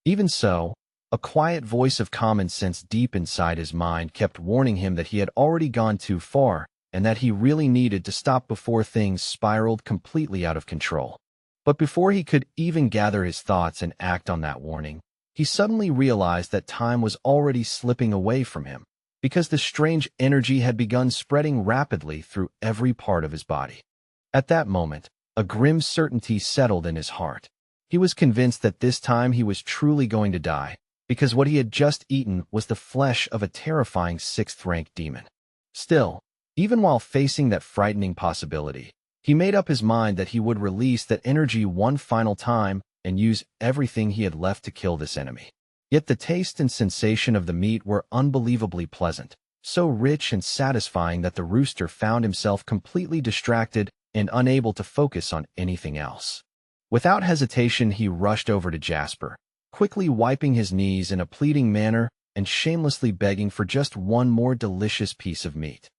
Even so, a quiet voice of common sense deep inside his mind kept warning him that he had already gone too far and that he really needed to stop before things spiraled completely out of control. But before he could even gather his thoughts and act on that warning, he suddenly realized that time was already slipping away from him, because the strange energy had begun spreading rapidly through every part of his body. At that moment, a grim certainty settled in his heart. He was convinced that this time he was truly going to die, because what he had just eaten was the flesh of a terrifying sixth-rank demon. Still, even while facing that frightening possibility, he made up his mind that he would release that energy one final time and use everything he had left to kill this enemy. Yet the taste and sensation of the meat were unbelievably pleasant, so rich and satisfying that the rooster found himself completely distracted and unable to focus on anything else. Without hesitation, he rushed over to Jasper, quickly wiping his knees in a pleading manner and shamelessly begging for just one more delicious piece of meat.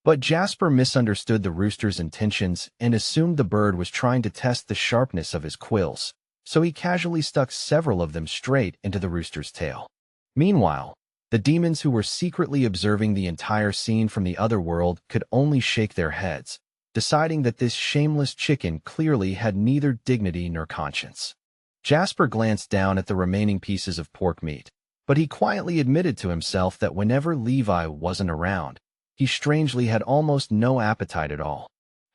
But Jasper misunderstood the rooster's intentions and assumed the bird was trying to test the sharpness of his quills, so he casually stuck several of them straight into the rooster's tail. Meanwhile, the demons who were secretly observing the entire scene from the other world could only shake their heads, deciding that this shameless chicken clearly had neither dignity nor conscience. Jasper glanced down at the remaining pieces of pork meat, but he quietly admitted to himself that whenever Levi wasn't around, he strangely had almost no appetite at all.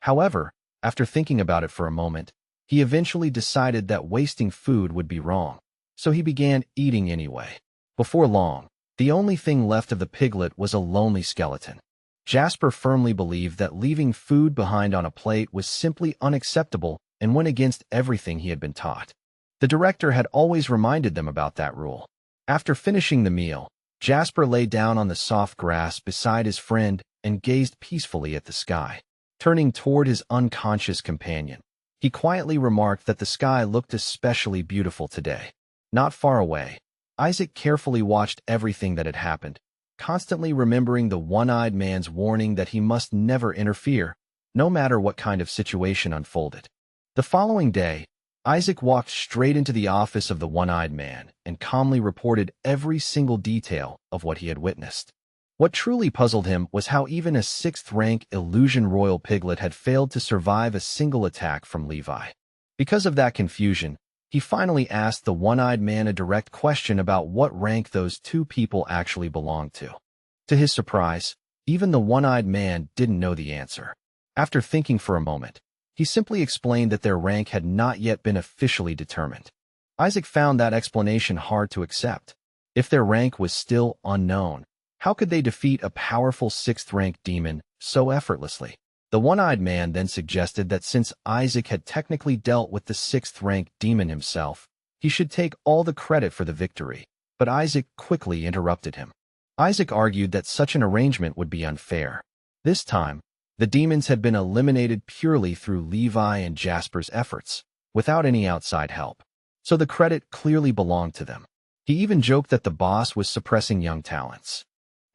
However, after thinking about it for a moment, he eventually decided that wasting food would be wrong, so he began eating anyway. Before long, the only thing left of the piglet was a lonely skeleton. Jasper firmly believed that leaving food behind on a plate was simply unacceptable and went against everything he had been taught. The director had always reminded them about that rule. After finishing the meal, Jasper lay down on the soft grass beside his friend and gazed peacefully at the sky. Turning toward his unconscious companion, he quietly remarked that the sky looked especially beautiful today. Not far away, Isaac carefully watched everything that had happened, constantly remembering the one-eyed man's warning that he must never interfere, no matter what kind of situation unfolded. The following day, Isaac walked straight into the office of the one-eyed man and calmly reported every single detail of what he had witnessed. What truly puzzled him was how even a sixth-rank illusion royal piglet had failed to survive a single attack from Levi. Because of that confusion, he finally asked the one-eyed man a direct question about what rank those two people actually belonged to. To his surprise, even the one-eyed man didn't know the answer. After thinking for a moment, he simply explained that their rank had not yet been officially determined. Isaac found that explanation hard to accept. If their rank was still unknown, how could they defeat a powerful sixth-rank demon so effortlessly? The one-eyed man then suggested that since Isaac had technically dealt with the sixth-rank demon himself, he should take all the credit for the victory, but Isaac quickly interrupted him. Isaac argued that such an arrangement would be unfair. This time, the demons had been eliminated purely through Levi and Jasper's efforts, without any outside help, so the credit clearly belonged to them. He even joked that the boss was suppressing young talents.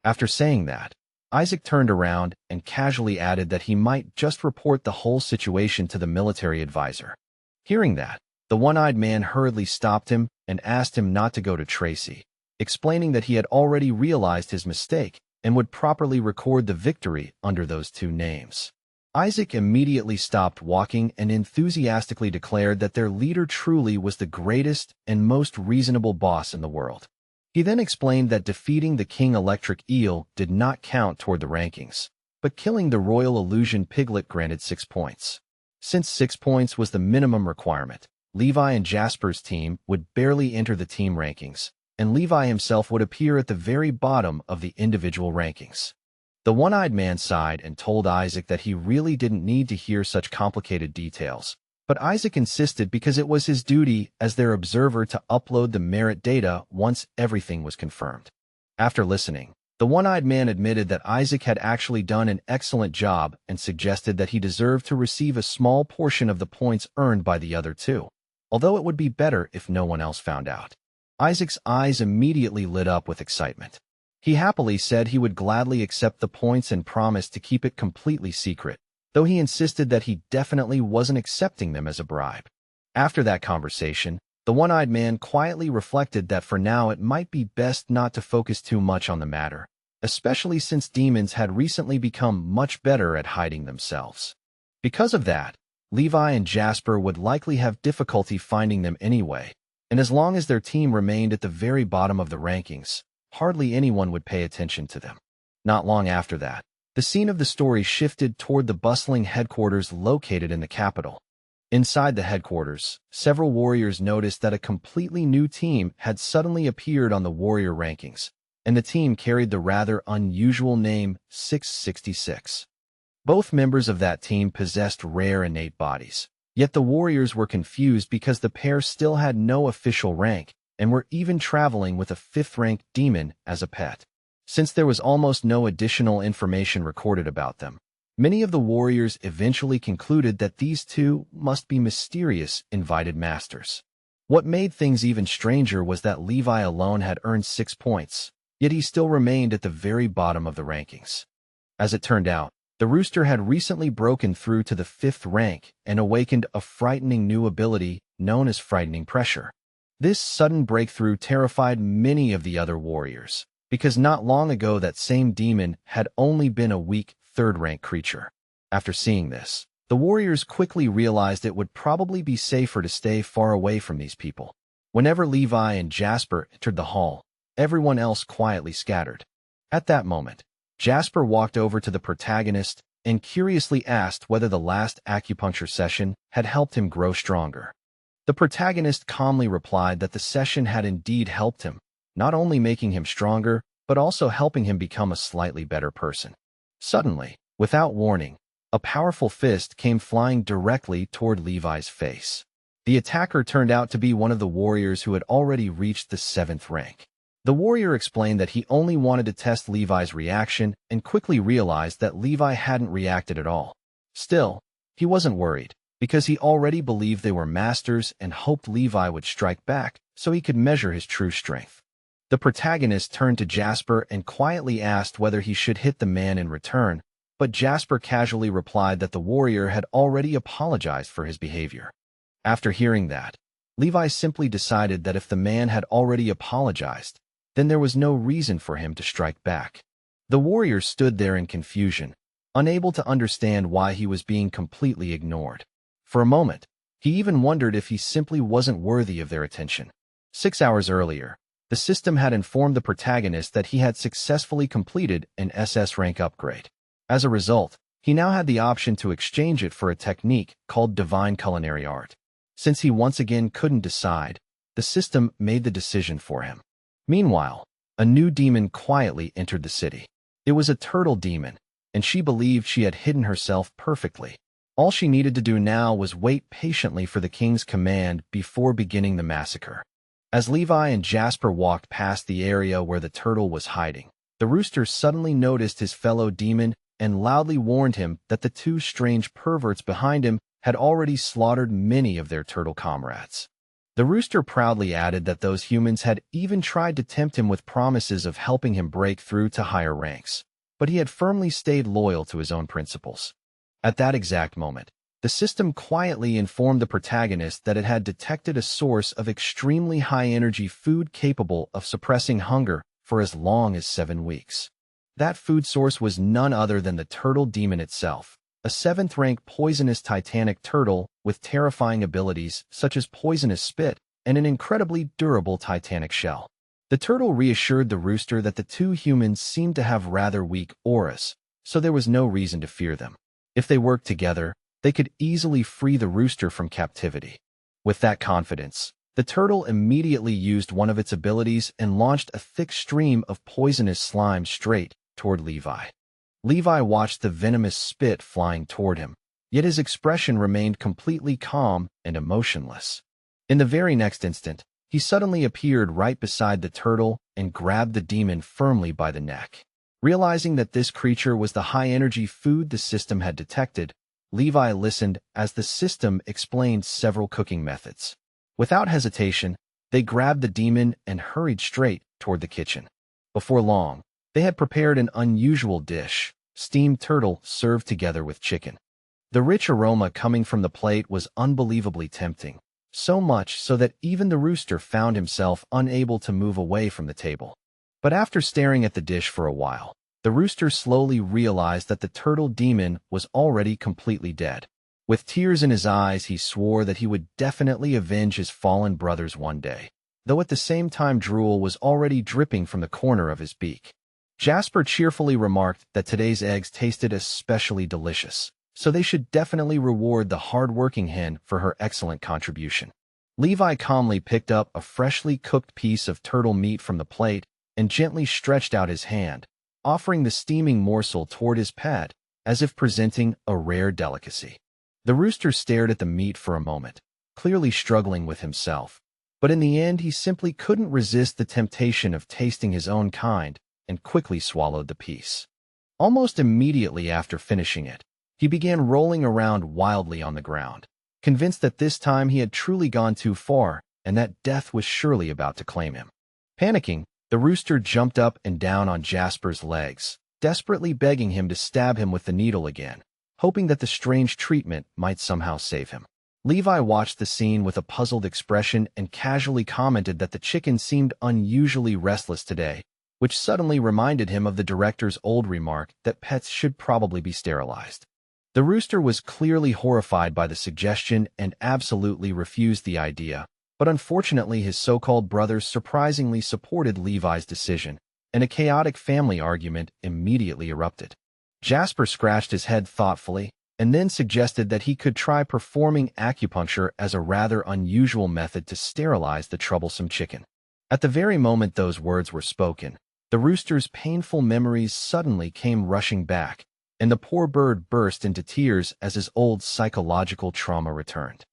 After saying that, Isaac turned around and casually added that he might just report the whole situation to the military advisor. Hearing that, the one-eyed man hurriedly stopped him and asked him not to go to Tracy, explaining that he had already realized his mistake and would properly record the victory under those two names. Isaac immediately stopped walking and enthusiastically declared that their leader truly was the greatest and most reasonable boss in the world. He then explained that defeating the King Electric Eel did not count toward the rankings, but killing the Royal Illusion Piglet granted 6 points. Since 6 points was the minimum requirement, Levi and Jasper's team would barely enter the team rankings, and Levi himself would appear at the very bottom of the individual rankings. The one-eyed man sighed and told Isaac that he really didn't need to hear such complicated details, but Isaac insisted because it was his duty as their observer to upload the merit data once everything was confirmed. After listening, the one-eyed man admitted that Isaac had actually done an excellent job and suggested that he deserved to receive a small portion of the points earned by the other two, although it would be better if no one else found out. Isaac's eyes immediately lit up with excitement. He happily said he would gladly accept the points and promised to keep it completely secret, though he insisted that he definitely wasn't accepting them as a bribe. After that conversation, The one-eyed man quietly reflected that for now it might be best not to focus too much on the matter, especially since demons had recently become much better at hiding themselves. Because of that, Levi and Jasper would likely have difficulty finding them anyway, and as long as their team remained at the very bottom of the rankings, hardly anyone would pay attention to them. Not long after that, the scene of the story shifted toward the bustling headquarters located in the capital. Inside the headquarters, several warriors noticed that a completely new team had suddenly appeared on the warrior rankings, and the team carried the rather unusual name 666. Both members of that team possessed rare innate bodies, yet the warriors were confused because the pair still had no official rank and were even traveling with a 5th-rank demon as a pet. Since there was almost no additional information recorded about them, many of the warriors eventually concluded that these two must be mysterious invited masters. What made things even stranger was that Levi alone had earned 6 points, yet he still remained at the very bottom of the rankings. As it turned out, the rooster had recently broken through to the 5th rank and awakened a frightening new ability known as frightening pressure. This sudden breakthrough terrified many of the other warriors, because not long ago that same demon had only been a weak 3rd-rank creature. After seeing this, the warriors quickly realized it would probably be safer to stay far away from these people. Whenever Levi and Jasper entered the hall, everyone else quietly scattered. At that moment, Jasper walked over to the protagonist and curiously asked whether the last acupuncture session had helped him grow stronger. The protagonist calmly replied that the session had indeed helped him, not only making him stronger, but also helping him become a slightly better person. Suddenly, without warning, a powerful fist came flying directly toward Levi's face. The attacker turned out to be one of the warriors who had already reached the 7th rank. The warrior explained that he only wanted to test Levi's reaction and quickly realized that Levi hadn't reacted at all. Still, he wasn't worried, because he already believed they were masters and hoped Levi would strike back so he could measure his true strength. The protagonist turned to Jasper and quietly asked whether he should hit the man in return, but Jasper casually replied that the warrior had already apologized for his behavior. After hearing that, Levi simply decided that if the man had already apologized, then there was no reason for him to strike back. The warrior stood there in confusion, unable to understand why he was being completely ignored. For a moment, he even wondered if he simply wasn't worthy of their attention. 6 hours earlier, the system had informed the protagonist that he had successfully completed an SS rank upgrade. As a result, he now had the option to exchange it for a technique called Divine Culinary Art. Since he once again couldn't decide, the system made the decision for him. Meanwhile, a new demon quietly entered the city. It was a turtle demon, and she believed she had hidden herself perfectly. All she needed to do now was wait patiently for the king's command before beginning the massacre. As Levi and Jasper walked past the area where the turtle was hiding, the rooster suddenly noticed his fellow demon and loudly warned him that the 2 strange perverts behind him had already slaughtered many of their turtle comrades. The rooster proudly added that those humans had even tried to tempt him with promises of helping him break through to higher ranks, but he had firmly stayed loyal to his own principles. At that exact moment, the system quietly informed the protagonist that it had detected a source of extremely high-energy food capable of suppressing hunger for as long as 7 weeks. That food source was none other than the turtle demon itself, a 7th-rank poisonous titanic turtle with terrifying abilities such as poisonous spit and an incredibly durable titanic shell. The turtle reassured the rooster that the 2 humans seemed to have rather weak auras, so there was no reason to fear them. If they worked together, they could easily free the rooster from captivity. With that confidence, the turtle immediately used one of its abilities and launched a thick stream of poisonous slime straight toward Levi. Levi watched the venomous spit flying toward him, yet his expression remained completely calm and emotionless. In the very next instant, he suddenly appeared right beside the turtle and grabbed the demon firmly by the neck. Realizing that this creature was the high-energy food the system had detected, Levi listened as the system explained several cooking methods. Without hesitation, they grabbed the demon and hurried straight toward the kitchen. Before long, they had prepared an unusual dish, steamed turtle served together with chicken. The rich aroma coming from the plate was unbelievably tempting, so much so that even the rooster found himself unable to move away from the table. But after staring at the dish for a while, the rooster slowly realized that the turtle demon was already completely dead. With tears in his eyes, he swore that he would definitely avenge his fallen brothers one day, though at the same time drool was already dripping from the corner of his beak. Jasper cheerfully remarked that today's eggs tasted especially delicious, so they should definitely reward the hard-working hen for her excellent contribution. Levi calmly picked up a freshly cooked piece of turtle meat from the plate and gently stretched out his hand, offering the steaming morsel toward his pet, as if presenting a rare delicacy. The rooster stared at the meat for a moment, clearly struggling with himself, but in the end he simply couldn't resist the temptation of tasting his own kind and quickly swallowed the piece. Almost immediately after finishing it, he began rolling around wildly on the ground, convinced that this time he had truly gone too far and that death was surely about to claim him. Panicking, the rooster jumped up and down on Jasper's legs, desperately begging him to stab him with the needle again, hoping that the strange treatment might somehow save him. Levi watched the scene with a puzzled expression and casually commented that the chicken seemed unusually restless today, which suddenly reminded him of the director's old remark that pets should probably be sterilized. The rooster was clearly horrified by the suggestion and absolutely refused the idea, but unfortunately his so-called brothers surprisingly supported Levi's decision, and a chaotic family argument immediately erupted. Jasper scratched his head thoughtfully and then suggested that he could try performing acupuncture as a rather unusual method to sterilize the troublesome chicken. At the very moment those words were spoken, the rooster's painful memories suddenly came rushing back, and the poor bird burst into tears as his old psychological trauma returned.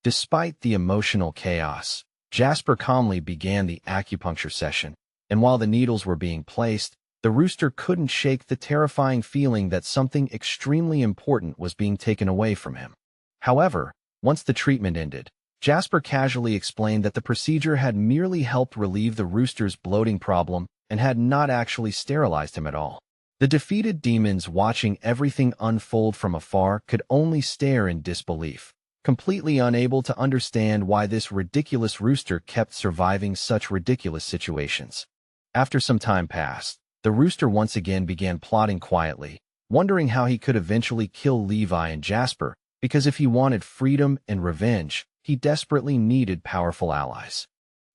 Despite the emotional chaos, Jasper calmly began the acupuncture session, and while the needles were being placed, the rooster couldn't shake the terrifying feeling that something extremely important was being taken away from him. However, once the treatment ended, Jasper casually explained that the procedure had merely helped relieve the rooster's bloating problem and had not actually sterilized him at all. The defeated demons, watching everything unfold from afar, could only stare in disbelief, completely unable to understand why this ridiculous rooster kept surviving such ridiculous situations. After some time passed, the rooster once again began plotting quietly, wondering how he could eventually kill Levi and Jasper, because if he wanted freedom and revenge, he desperately needed powerful allies.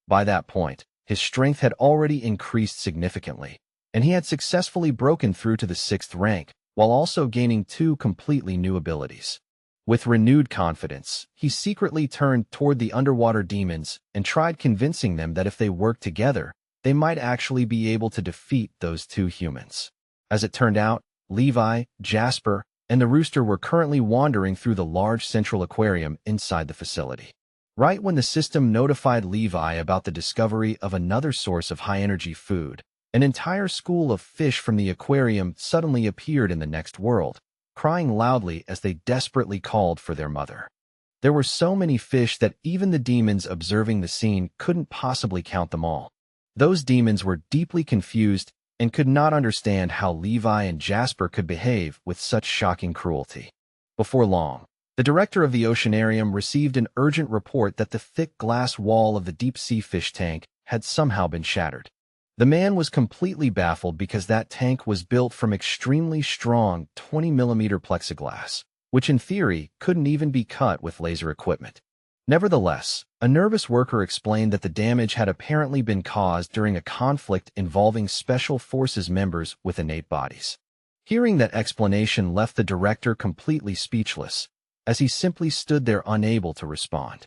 By that point, his strength had already increased significantly, and he had successfully broken through to the 6th rank, while also gaining 2 completely new abilities. With renewed confidence, he secretly turned toward the underwater demons and tried convincing them that if they worked together, they might actually be able to defeat those 2 humans. As it turned out, Levi, Jasper, and the rooster were currently wandering through the large central aquarium inside the facility. Right when the system notified Levi about the discovery of another source of high-energy food, an entire school of fish from the aquarium suddenly appeared in the next world, crying loudly as they desperately called for their mother. There were so many fish that even the demons observing the scene couldn't possibly count them all. Those demons were deeply confused and could not understand how Levi and Jasper could behave with such shocking cruelty. Before long, the director of the oceanarium received an urgent report that the thick glass wall of the deep-sea fish tank had somehow been shattered. The man was completely baffled because that tank was built from extremely strong 20mm plexiglass, which in theory couldn't even be cut with laser equipment. Nevertheless, a nervous worker explained that the damage had apparently been caused during a conflict involving Special Forces members with innate bodies. Hearing that explanation left the director completely speechless, as he simply stood there unable to respond.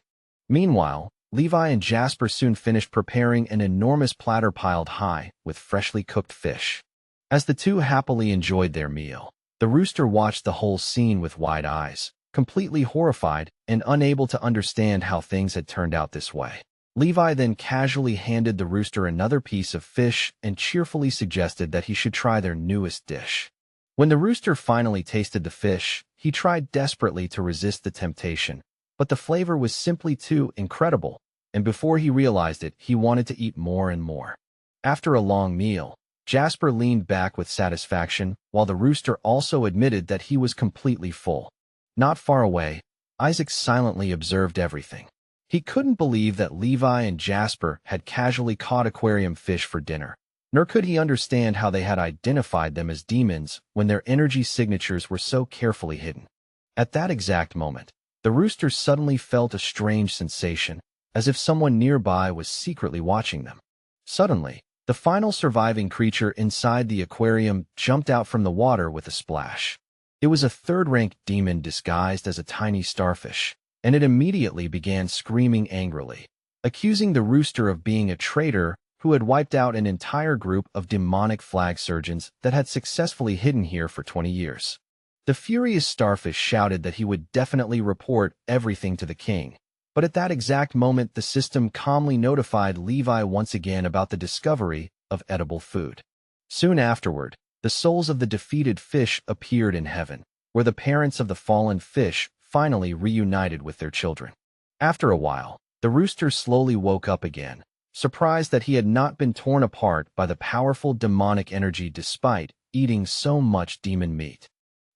Meanwhile, Levi and Jasper soon finished preparing an enormous platter piled high with freshly cooked fish. As the 2 happily enjoyed their meal, the rooster watched the whole scene with wide eyes, completely horrified and unable to understand how things had turned out this way. Levi then casually handed the rooster another piece of fish and cheerfully suggested that he should try their newest dish. When the rooster finally tasted the fish, he tried desperately to resist the temptation, but the flavor was simply too incredible, and before he realized it, he wanted to eat more and more. After a long meal, Jasper leaned back with satisfaction, while the rooster also admitted that he was completely full. Not far away, Isaac silently observed everything. He couldn't believe that Levi and Jasper had casually caught aquarium fish for dinner, nor could he understand how they had identified them as demons when their energy signatures were so carefully hidden. At that exact moment, the rooster suddenly felt a strange sensation, as if someone nearby was secretly watching them. Suddenly, the final surviving creature inside the aquarium jumped out from the water with a splash. It was a third-rank demon disguised as a tiny starfish, and it immediately began screaming angrily, accusing the rooster of being a traitor who had wiped out an entire group of demonic flag surgeons that had successfully hidden here for 20 years. The furious starfish shouted that he would definitely report everything to the king, but at that exact moment the system calmly notified Levi once again about the discovery of edible food. Soon afterward, the souls of the defeated fish appeared in heaven, where the parents of the fallen fish finally reunited with their children. After a while, the rooster slowly woke up again, surprised that he had not been torn apart by the powerful demonic energy despite eating so much demon meat.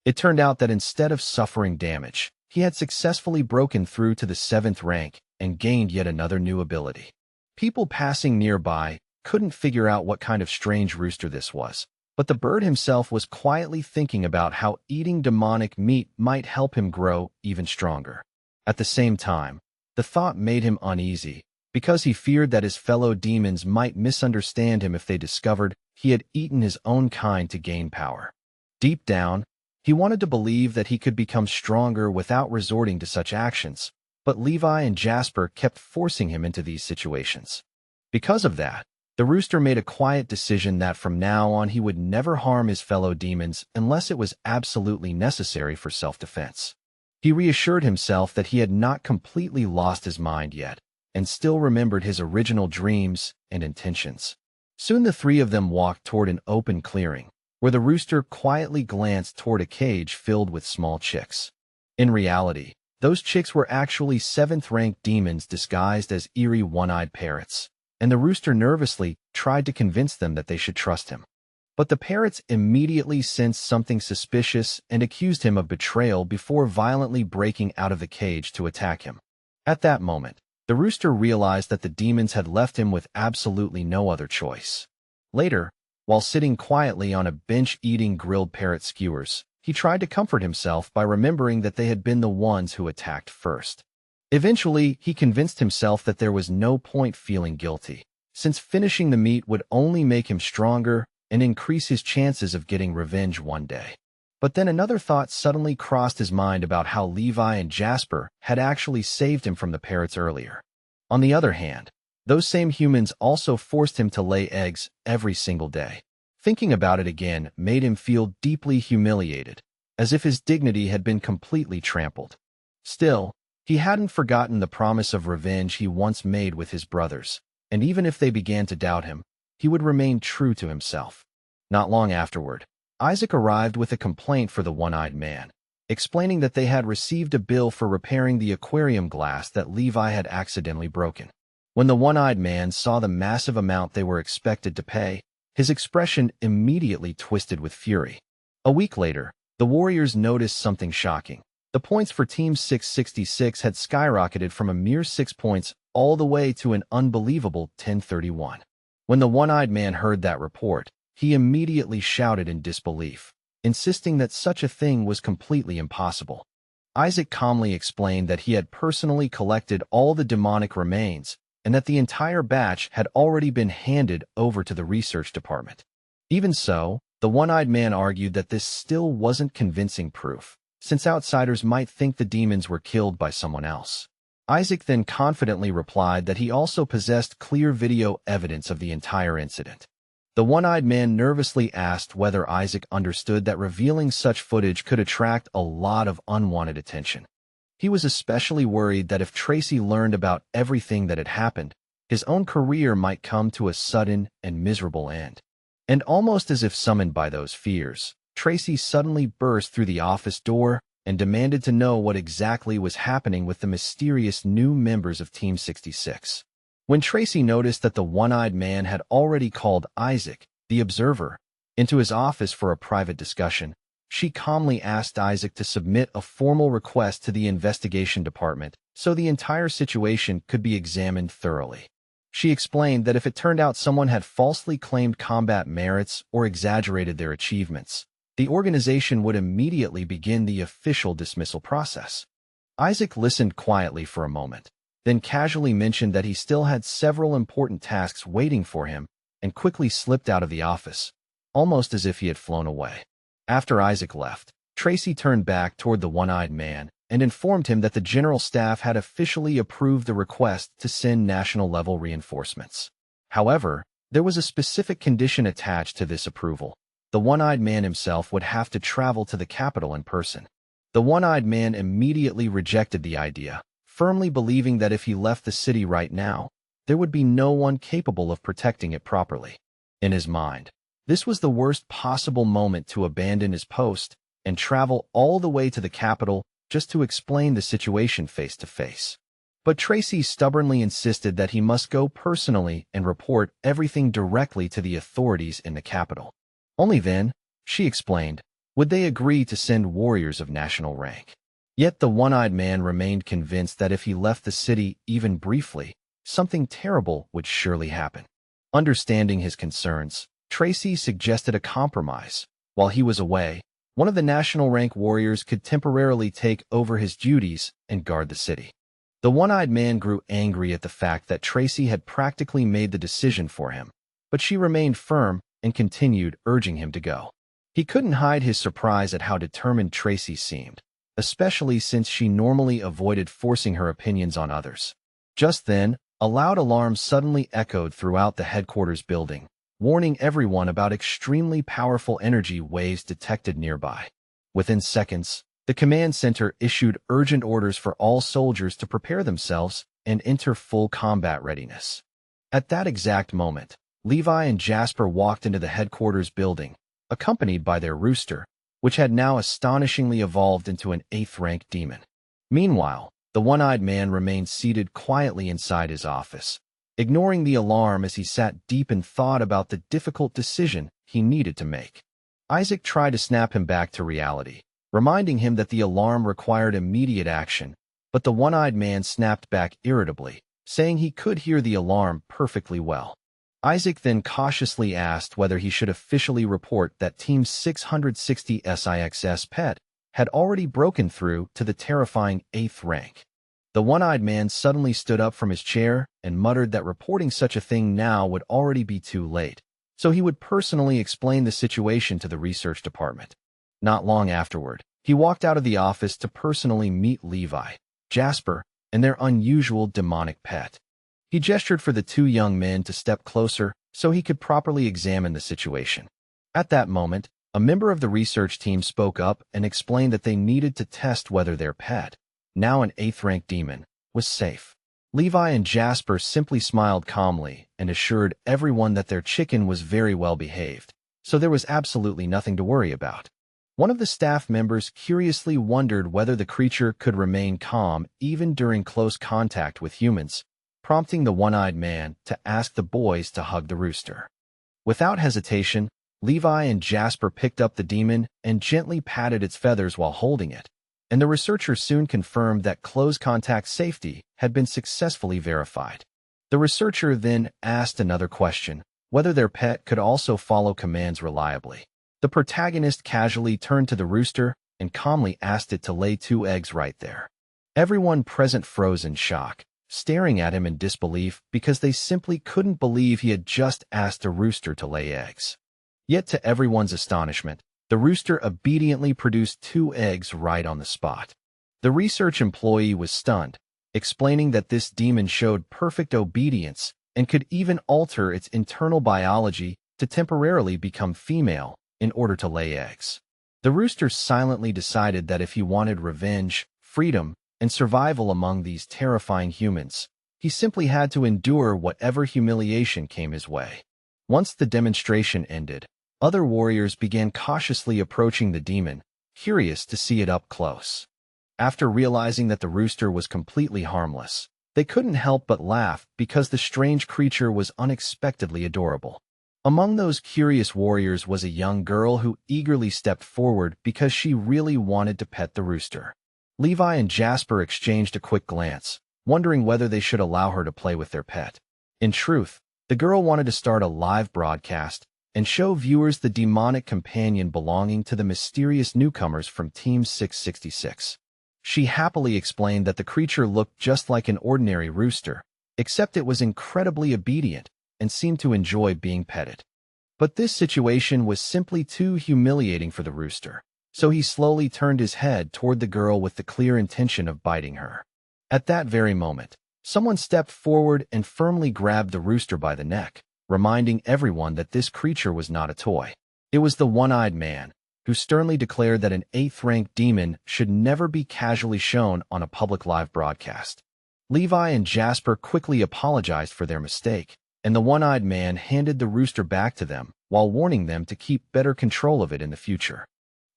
It turned out that instead of suffering damage, he had successfully broken through to the 7th rank and gained yet another new ability. People passing nearby couldn't figure out what kind of strange rooster this was, but the bird himself was quietly thinking about how eating demonic meat might help him grow even stronger. At the same time, the thought made him uneasy, because he feared that his fellow demons might misunderstand him if they discovered he had eaten his own kind to gain power. Deep down, he wanted to believe that he could become stronger without resorting to such actions, but Levi and Jasper kept forcing him into these situations. Because of that, the rooster made a quiet decision that from now on he would never harm his fellow demons unless it was absolutely necessary for self-defense. He reassured himself that he had not completely lost his mind yet, and still remembered his original dreams and intentions. Soon the three of them walked toward an open clearing, where the rooster quietly glanced toward a cage filled with small chicks. In reality, those chicks were actually 7th-rank demons disguised as eerie one-eyed parrots, and the rooster nervously tried to convince them that they should trust him. But the parrots immediately sensed something suspicious and accused him of betrayal before violently breaking out of the cage to attack him. At that moment, the rooster realized that the demons had left him with absolutely no other choice. Later, while sitting quietly on a bench eating grilled parrot skewers, he tried to comfort himself by remembering that they had been the ones who attacked first. Eventually, he convinced himself that there was no point feeling guilty, since finishing the meat would only make him stronger and increase his chances of getting revenge one day. But then another thought suddenly crossed his mind about how Levi and Jasper had actually saved him from the parrots earlier. On the other hand, those same humans also forced him to lay eggs every single day. Thinking about it again made him feel deeply humiliated, as if his dignity had been completely trampled. Still, he hadn't forgotten the promise of revenge he once made with his brothers, and even if they began to doubt him, he would remain true to himself. Not long afterward, Isaac arrived with a complaint for the one-eyed man, explaining that they had received a bill for repairing the aquarium glass that Levi had accidentally broken. When the one-eyed man saw the massive amount they were expected to pay, his expression immediately twisted with fury. A week later, the Warriors noticed something shocking. The points for Team 666 had skyrocketed from a mere 6 points all the way to an unbelievable 1031. When the one-eyed man heard that report, he immediately shouted in disbelief, insisting that such a thing was completely impossible. Isaac calmly explained that he had personally collected all the demonic remains and that the entire batch had already been handed over to the research department. Even so, the one-eyed man argued that this still wasn't convincing proof, since outsiders might think the demons were killed by someone else. Isaac then confidently replied that he also possessed clear video evidence of the entire incident. The one-eyed man nervously asked whether Isaac understood that revealing such footage could attract a lot of unwanted attention. He was especially worried that if Tracy learned about everything that had happened, his own career might come to a sudden and miserable end. And almost as if summoned by those fears, Tracy suddenly burst through the office door and demanded to know what exactly was happening with the mysterious new members of Team 66. When Tracy noticed that the one-eyed man had already called Isaac, the observer, into his office for a private discussion, she calmly asked Isaac to submit a formal request to the investigation department so the entire situation could be examined thoroughly. She explained that if it turned out someone had falsely claimed combat merits or exaggerated their achievements, the organization would immediately begin the official dismissal process. Isaac listened quietly for a moment, then casually mentioned that he still had several important tasks waiting for him and quickly slipped out of the office, almost as if he had flown away. After Isaac left, Tracy turned back toward the one-eyed man and informed him that the general staff had officially approved the request to send national-level reinforcements. However, there was a specific condition attached to this approval. The one-eyed man himself would have to travel to the capital in person. The one-eyed man immediately rejected the idea, firmly believing that if he left the city right now, there would be no one capable of protecting it properly. In his mind, this was the worst possible moment to abandon his post and travel all the way to the capital just to explain the situation face to face. But Tracy stubbornly insisted that he must go personally and report everything directly to the authorities in the capital. Only then, she explained, would they agree to send warriors of national rank. Yet the one-eyed man remained convinced that if he left the city even briefly, something terrible would surely happen. Understanding his concerns, Tracy suggested a compromise. While he was away, one of the national rank warriors could temporarily take over his duties and guard the city. The one-eyed man grew angry at the fact that Tracy had practically made the decision for him, but she remained firm and continued urging him to go. He couldn't hide his surprise at how determined Tracy seemed, especially since she normally avoided forcing her opinions on others. Just then, a loud alarm suddenly echoed throughout the headquarters building, warning everyone about extremely powerful energy waves detected nearby. Within seconds, the command center issued urgent orders for all soldiers to prepare themselves and enter full combat readiness. At that exact moment, Levi and Jasper walked into the headquarters building, accompanied by their rooster, which had now astonishingly evolved into an 8th-rank demon. Meanwhile, the one-eyed man remained seated quietly inside his office, ignoring the alarm as he sat deep in thought about the difficult decision he needed to make. Isaac tried to snap him back to reality, reminding him that the alarm required immediate action, but the one-eyed man snapped back irritably, saying he could hear the alarm perfectly well. Isaac then cautiously asked whether he should officially report that Team 660 SIXS Pet had already broken through to the terrifying 8th rank. The one-eyed man suddenly stood up from his chair and muttered that reporting such a thing now would already be too late, so he would personally explain the situation to the research department. Not long afterward, he walked out of the office to personally meet Levi, Jasper, and their unusual demonic pet. He gestured for the two young men to step closer so he could properly examine the situation. At that moment, a member of the research team spoke up and explained that they needed to test whether their pet, now an 8th-rank demon, was safe. Levi and Jasper simply smiled calmly and assured everyone that their chicken was very well behaved, so there was absolutely nothing to worry about. One of the staff members curiously wondered whether the creature could remain calm even during close contact with humans, prompting the one-eyed man to ask the boys to hug the rooster. Without hesitation, Levi and Jasper picked up the demon and gently patted its feathers while holding it, and the researcher soon confirmed that close contact safety had been successfully verified. The researcher then asked another question, whether their pet could also follow commands reliably. The protagonist casually turned to the rooster and calmly asked it to lay 2 eggs right there. Everyone present froze in shock, staring at him in disbelief because they simply couldn't believe he had just asked a rooster to lay eggs. Yet to everyone's astonishment, the rooster obediently produced 2 eggs right on the spot. The research employee was stunned, explaining that this demon showed perfect obedience and could even alter its internal biology to temporarily become female in order to lay eggs. The rooster silently decided that if he wanted revenge, freedom, and survival among these terrifying humans, he simply had to endure whatever humiliation came his way. Once the demonstration ended, other warriors began cautiously approaching the demon, curious to see it up close. After realizing that the rooster was completely harmless, they couldn't help but laugh because the strange creature was unexpectedly adorable. Among those curious warriors was a young girl who eagerly stepped forward because she really wanted to pet the rooster. Levi and Jasper exchanged a quick glance, wondering whether they should allow her to play with their pet. In truth, the girl wanted to start a live broadcast and show viewers the demonic companion belonging to the mysterious newcomers from Team 666. She happily explained that the creature looked just like an ordinary rooster, except it was incredibly obedient and seemed to enjoy being petted. But this situation was simply too humiliating for the rooster, so he slowly turned his head toward the girl with the clear intention of biting her. At that very moment, someone stepped forward and firmly grabbed the rooster by the neck, reminding everyone that this creature was not a toy. It was the one-eyed man, who sternly declared that an 8th-ranked demon should never be casually shown on a public live broadcast. Levi and Jasper quickly apologized for their mistake, and the one-eyed man handed the rooster back to them while warning them to keep better control of it in the future.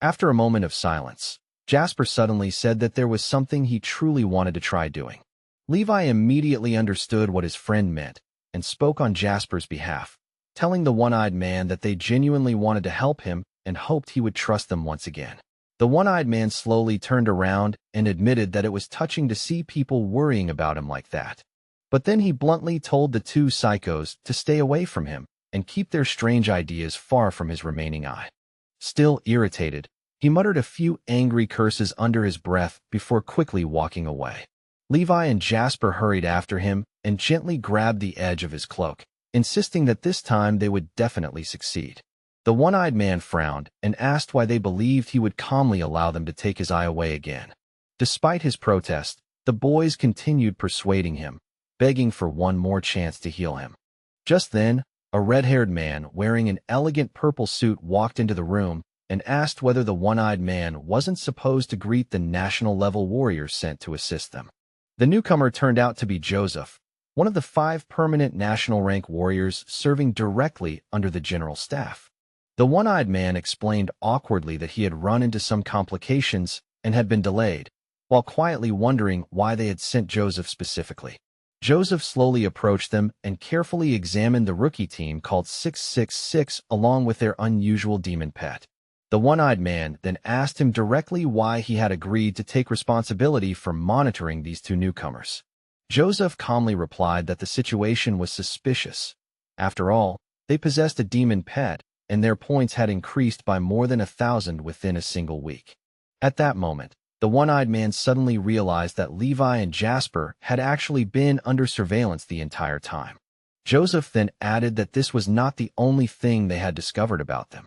After a moment of silence, Jasper suddenly said that there was something he truly wanted to try doing. Levi immediately understood what his friend meant and spoke on Jasper's behalf, telling the one-eyed man that they genuinely wanted to help him and hoped he would trust them once again. The one-eyed man slowly turned around and admitted that it was touching to see people worrying about him like that. But then he bluntly told the two psychos to stay away from him and keep their strange ideas far from his remaining eye. Still irritated, he muttered a few angry curses under his breath before quickly walking away. Levi and Jasper hurried after him and gently grabbed the edge of his cloak, insisting that this time they would definitely succeed. The one-eyed man frowned and asked why they believed he would calmly allow them to take his eye away again. Despite his protest, the boys continued persuading him, begging for one more chance to heal him. Just then, a red-haired man wearing an elegant purple suit walked into the room and asked whether the one-eyed man wasn't supposed to greet the national-level warriors sent to assist them. The newcomer turned out to be Joseph, one of the 5 permanent national-rank warriors serving directly under the general staff. The one-eyed man explained awkwardly that he had run into some complications and had been delayed, while quietly wondering why they had sent Joseph specifically. Joseph slowly approached them and carefully examined the rookie team called 666 along with their unusual demon pet. The one-eyed man then asked him directly why he had agreed to take responsibility for monitoring these two newcomers. Joseph calmly replied that the situation was suspicious. After all, they possessed a demon pet, and their points had increased by more than 1,000 within a single week. At that moment, the one-eyed man suddenly realized that Levi and Jasper had actually been under surveillance the entire time. Joseph then added that this was not the only thing they had discovered about them.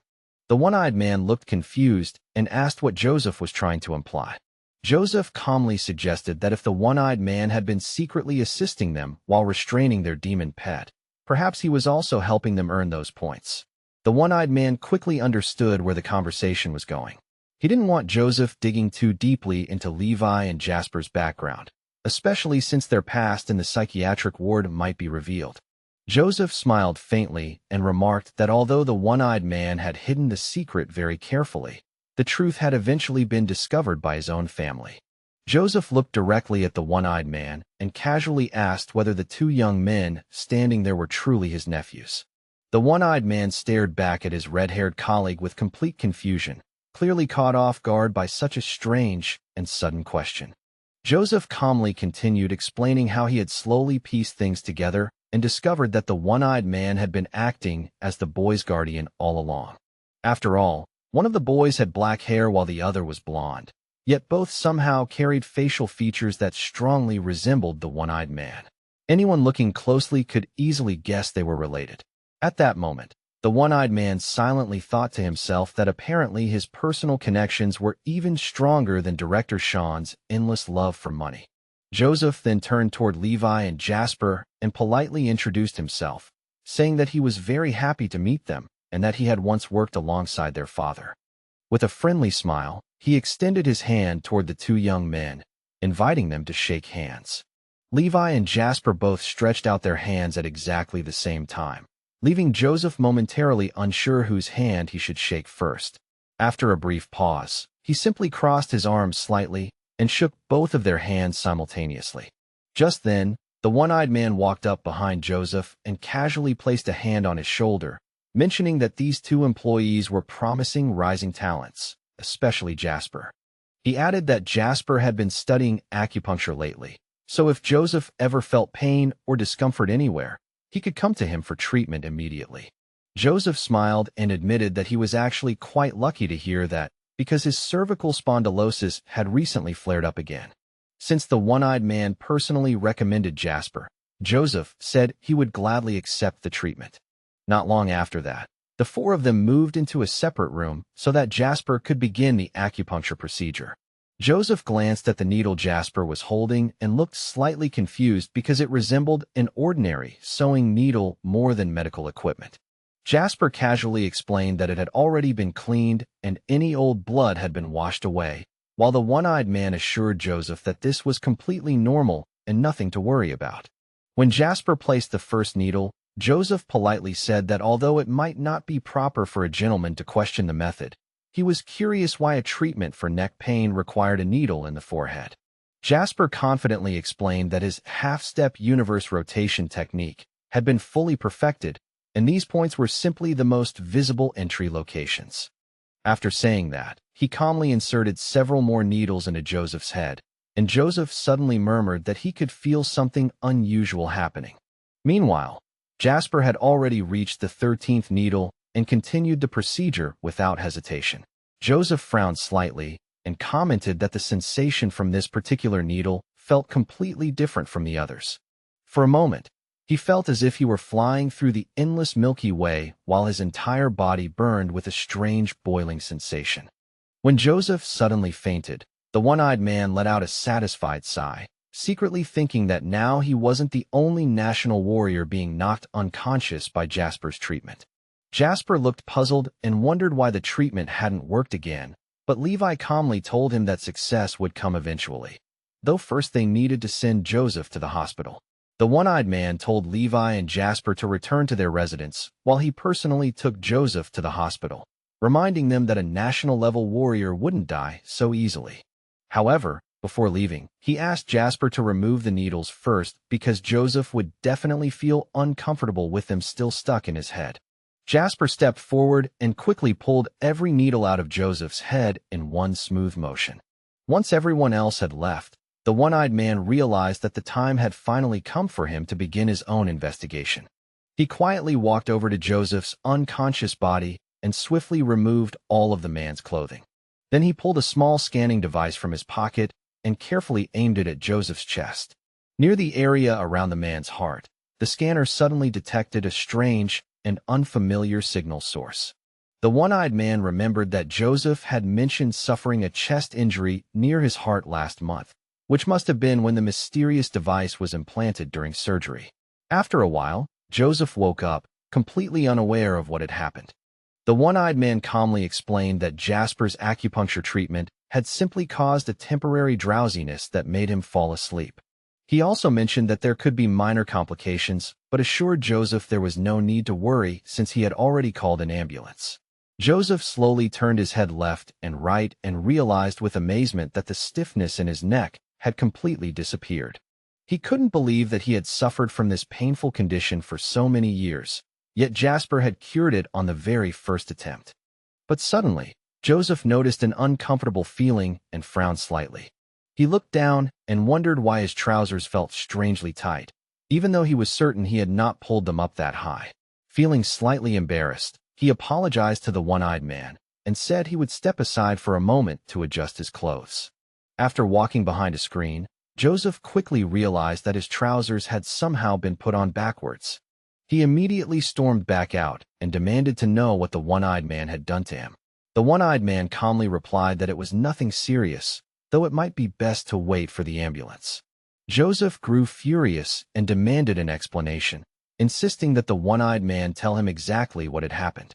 The one-eyed man looked confused and asked what Joseph was trying to imply. Joseph calmly suggested that if the one-eyed man had been secretly assisting them while restraining their demon pet, perhaps he was also helping them earn those points. The one-eyed man quickly understood where the conversation was going. He didn't want Joseph digging too deeply into Levi and Jasper's background, especially since their past in the psychiatric ward might be revealed. Joseph smiled faintly and remarked that although the one-eyed man had hidden the secret very carefully, the truth had eventually been discovered by his own family. Joseph looked directly at the one-eyed man and casually asked whether the two young men standing there were truly his nephews. The one-eyed man stared back at his red-haired colleague with complete confusion, clearly caught off guard by such a strange and sudden question. Joseph calmly continued explaining how he had slowly pieced things together and discovered that the one-eyed man had been acting as the boy's guardian all along. After all, one of the boys had black hair while the other was blonde, yet both somehow carried facial features that strongly resembled the one-eyed man. Anyone looking closely could easily guess they were related. At that moment, the one-eyed man silently thought to himself that apparently his personal connections were even stronger than Director Sean's endless love for money. Joseph then turned toward Levi and Jasper and politely introduced himself, saying that he was very happy to meet them and that he had once worked alongside their father. With a friendly smile, he extended his hand toward the two young men, inviting them to shake hands. Levi and Jasper both stretched out their hands at exactly the same time, leaving Joseph momentarily unsure whose hand he should shake first. After a brief pause, he simply crossed his arms slightly and shook both of their hands simultaneously. Just then, the one-eyed man walked up behind Joseph and casually placed a hand on his shoulder, mentioning that these two employees were promising rising talents, especially Jasper. He added that Jasper had been studying acupuncture lately, so if Joseph ever felt pain or discomfort anywhere, he could come to him for treatment immediately. Joseph smiled and admitted that he was actually quite lucky to hear that, because his cervical spondylosis had recently flared up again. Since the one-eyed man personally recommended Jasper, Joseph said he would gladly accept the treatment. Not long after that, the four of them moved into a separate room so that Jasper could begin the acupuncture procedure. Joseph glanced at the needle Jasper was holding and looked slightly confused because it resembled an ordinary sewing needle more than medical equipment. Jasper casually explained that it had already been cleaned and any old blood had been washed away, while the one-eyed man assured Joseph that this was completely normal and nothing to worry about. When Jasper placed the first needle, Joseph politely said that although it might not be proper for a gentleman to question the method, he was curious why a treatment for neck pain required a needle in the forehead. Jasper confidently explained that his half-step universe rotation technique had been fully perfected, and these points were simply the most visible entry locations. After saying that, he calmly inserted several more needles into Joseph's head, and Joseph suddenly murmured that he could feel something unusual happening. Meanwhile, Jasper had already reached the 13th needle and continued the procedure without hesitation. Joseph frowned slightly and commented that the sensation from this particular needle felt completely different from the others. For a moment, he felt as if he were flying through the endless Milky Way while his entire body burned with a strange boiling sensation. When Joseph suddenly fainted, the one-eyed man let out a satisfied sigh, secretly thinking that now he wasn't the only national warrior being knocked unconscious by Jasper's treatment. Jasper looked puzzled and wondered why the treatment hadn't worked again, but Levi calmly told him that success would come eventually, though first they needed to send Joseph to the hospital. The one-eyed man told Levi and Jasper to return to their residence while he personally took Joseph to the hospital, reminding them that a national-level warrior wouldn't die so easily. However, before leaving, he asked Jasper to remove the needles first because Joseph would definitely feel uncomfortable with them still stuck in his head. Jasper stepped forward and quickly pulled every needle out of Joseph's head in one smooth motion. Once everyone else had left, the one-eyed man realized that the time had finally come for him to begin his own investigation. He quietly walked over to Joseph's unconscious body and swiftly removed all of the man's clothing. Then he pulled a small scanning device from his pocket and carefully aimed it at Joseph's chest. Near the area around the man's heart, the scanner suddenly detected a strange and unfamiliar signal source. The one-eyed man remembered that Joseph had mentioned suffering a chest injury near his heart last month, which must have been when the mysterious device was implanted during surgery. After a while, Joseph woke up, completely unaware of what had happened. The one-eyed man calmly explained that Jasper's acupuncture treatment had simply caused a temporary drowsiness that made him fall asleep. He also mentioned that there could be minor complications, but assured Joseph there was no need to worry since he had already called an ambulance. Joseph slowly turned his head left and right and realized with amazement that the stiffness in his neck had completely disappeared. He couldn't believe that he had suffered from this painful condition for so many years, yet Jasper had cured it on the very first attempt. But suddenly, Joseph noticed an uncomfortable feeling and frowned slightly. He looked down and wondered why his trousers felt strangely tight, even though he was certain he had not pulled them up that high. Feeling slightly embarrassed, he apologized to the one-eyed man and said he would step aside for a moment to adjust his clothes. After walking behind a screen, Joseph quickly realized that his trousers had somehow been put on backwards. He immediately stormed back out and demanded to know what the one-eyed man had done to him. The one-eyed man calmly replied that it was nothing serious, though it might be best to wait for the ambulance. Joseph grew furious and demanded an explanation, insisting that the one-eyed man tell him exactly what had happened.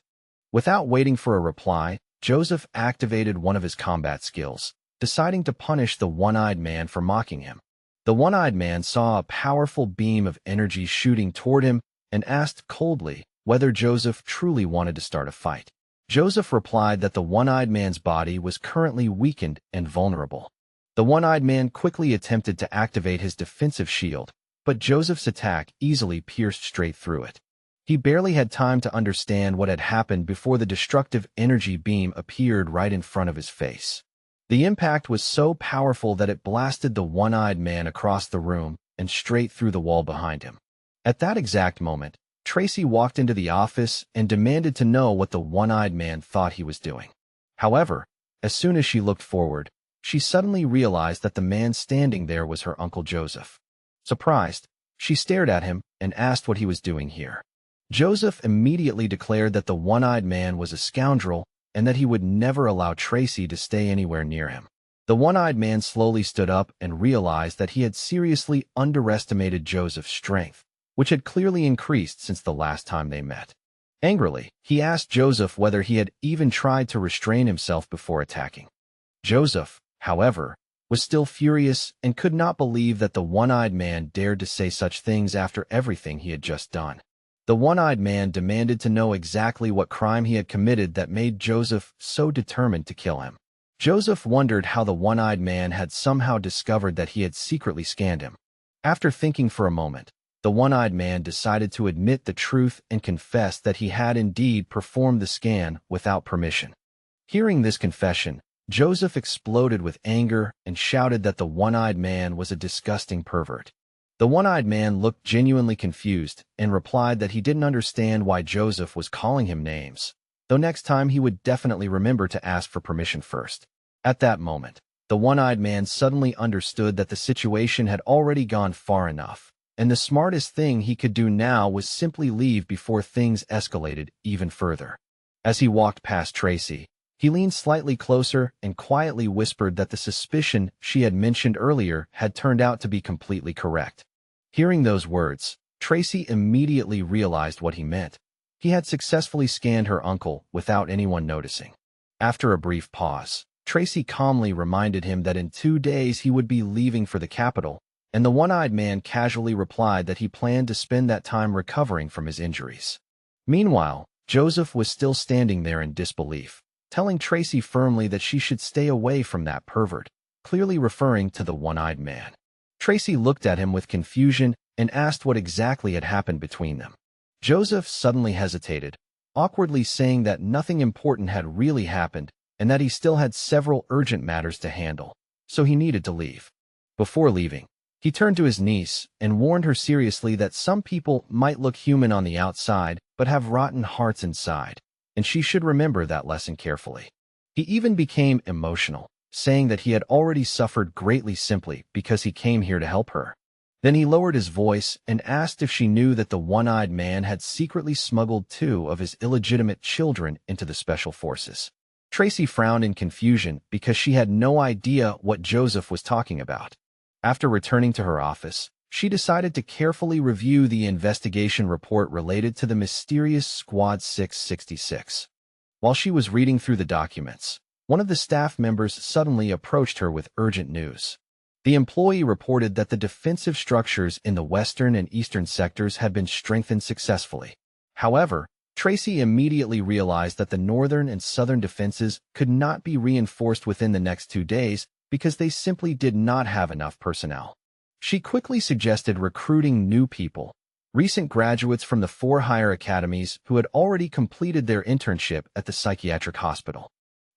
Without waiting for a reply, Joseph activated one of his combat skills, deciding to punish the one-eyed man for mocking him. The one-eyed man saw a powerful beam of energy shooting toward him and asked coldly whether Joseph truly wanted to start a fight. Joseph replied that the one-eyed man's body was currently weakened and vulnerable. The one-eyed man quickly attempted to activate his defensive shield, but Joseph's attack easily pierced straight through it. He barely had time to understand what had happened before the destructive energy beam appeared right in front of his face. The impact was so powerful that it blasted the one-eyed man across the room and straight through the wall behind him. At that exact moment, Tracy walked into the office and demanded to know what the one-eyed man thought he was doing. However, as soon as she looked forward, she suddenly realized that the man standing there was her Uncle Joseph. Surprised, she stared at him and asked what he was doing here. Joseph immediately declared that the one-eyed man was a scoundrel and that he would never allow Tracy to stay anywhere near him. The one-eyed man slowly stood up and realized that he had seriously underestimated Joseph's strength, which had clearly increased since the last time they met. Angrily, he asked Joseph whether he had even tried to restrain himself before attacking. Joseph, however, was still furious and could not believe that the one-eyed man dared to say such things after everything he had just done. The one-eyed man demanded to know exactly what crime he had committed that made Joseph so determined to kill him. Joseph wondered how the one-eyed man had somehow discovered that he had secretly scanned him. After thinking for a moment, the one-eyed man decided to admit the truth and confess that he had indeed performed the scan without permission. Hearing this confession, Joseph exploded with anger and shouted that the one-eyed man was a disgusting pervert. The one-eyed man looked genuinely confused and replied that he didn't understand why Joseph was calling him names, though next time he would definitely remember to ask for permission first. At that moment, the one-eyed man suddenly understood that the situation had already gone far enough, and the smartest thing he could do now was simply leave before things escalated even further. As he walked past Tracy, he leaned slightly closer and quietly whispered that the suspicion she had mentioned earlier had turned out to be completely correct. Hearing those words, Tracy immediately realized what he meant. He had successfully scanned her uncle without anyone noticing. After a brief pause, Tracy calmly reminded him that in 2 days he would be leaving for the capital, and the one-eyed man casually replied that he planned to spend that time recovering from his injuries. Meanwhile, Joseph was still standing there in disbelief, telling Tracy firmly that she should stay away from that pervert, clearly referring to the one-eyed man. Tracy looked at him with confusion and asked what exactly had happened between them. Joseph suddenly hesitated, awkwardly saying that nothing important had really happened and that he still had several urgent matters to handle, so he needed to leave. Before leaving, he turned to his niece and warned her seriously that some people might look human on the outside but have rotten hearts inside, and she should remember that lesson carefully. He even became emotional, saying that he had already suffered greatly simply because he came here to help her. Then he lowered his voice and asked if she knew that the one-eyed man had secretly smuggled 2 of his illegitimate children into the special forces. Tracy frowned in confusion because she had no idea what Joseph was talking about. After returning to her office, she decided to carefully review the investigation report related to the mysterious Squad 666. While she was reading through the documents, one of the staff members suddenly approached her with urgent news. The employee reported that the defensive structures in the western and eastern sectors had been strengthened successfully. However, Tracy immediately realized that the northern and southern defenses could not be reinforced within the next 2 days because they simply did not have enough personnel. She quickly suggested recruiting new people, recent graduates from the 4 higher academies who had already completed their internship at the psychiatric hospital.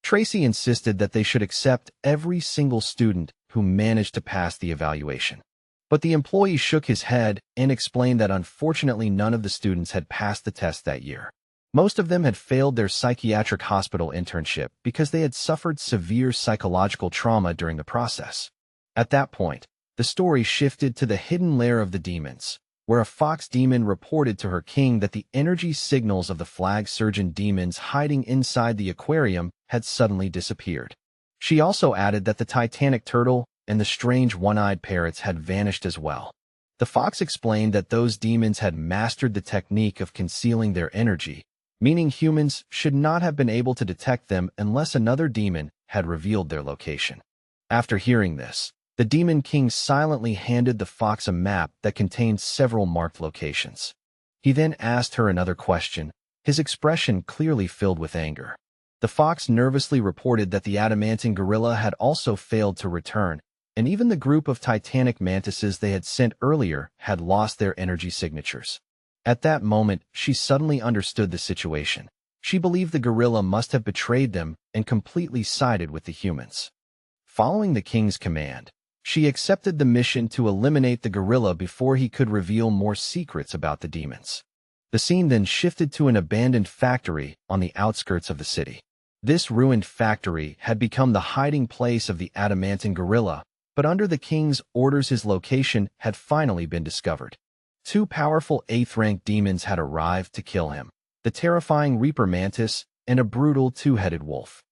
Tracy insisted that they should accept every single student who managed to pass the evaluation. But the employee shook his head and explained that unfortunately none of the students had passed the test that year. Most of them had failed their psychiatric hospital internship because they had suffered severe psychological trauma during the process. At that point, the story shifted to the hidden lair of the demons, where a fox demon reported to her king that the energy signals of the flag surgeon demons hiding inside the aquarium had suddenly disappeared. She also added that the Titanic turtle and the strange one-eyed parrots had vanished as well. The fox explained that those demons had mastered the technique of concealing their energy, meaning humans should not have been able to detect them unless another demon had revealed their location. After hearing this, the Demon King silently handed the fox a map that contained several marked locations. He then asked her another question, his expression clearly filled with anger. The fox nervously reported that the adamantine gorilla had also failed to return, and even the group of titanic mantises they had sent earlier had lost their energy signatures. At that moment, she suddenly understood the situation. She believed the gorilla must have betrayed them and completely sided with the humans. Following the king's command, she accepted the mission to eliminate the gorilla before he could reveal more secrets about the demons. The scene then shifted to an abandoned factory on the outskirts of the city. This ruined factory had become the hiding place of the adamantine gorilla, but under the king's orders his location had finally been discovered. Two powerful 8th-rank demons had arrived to kill him, the terrifying Reaper Mantis and a brutal two-headed wolf.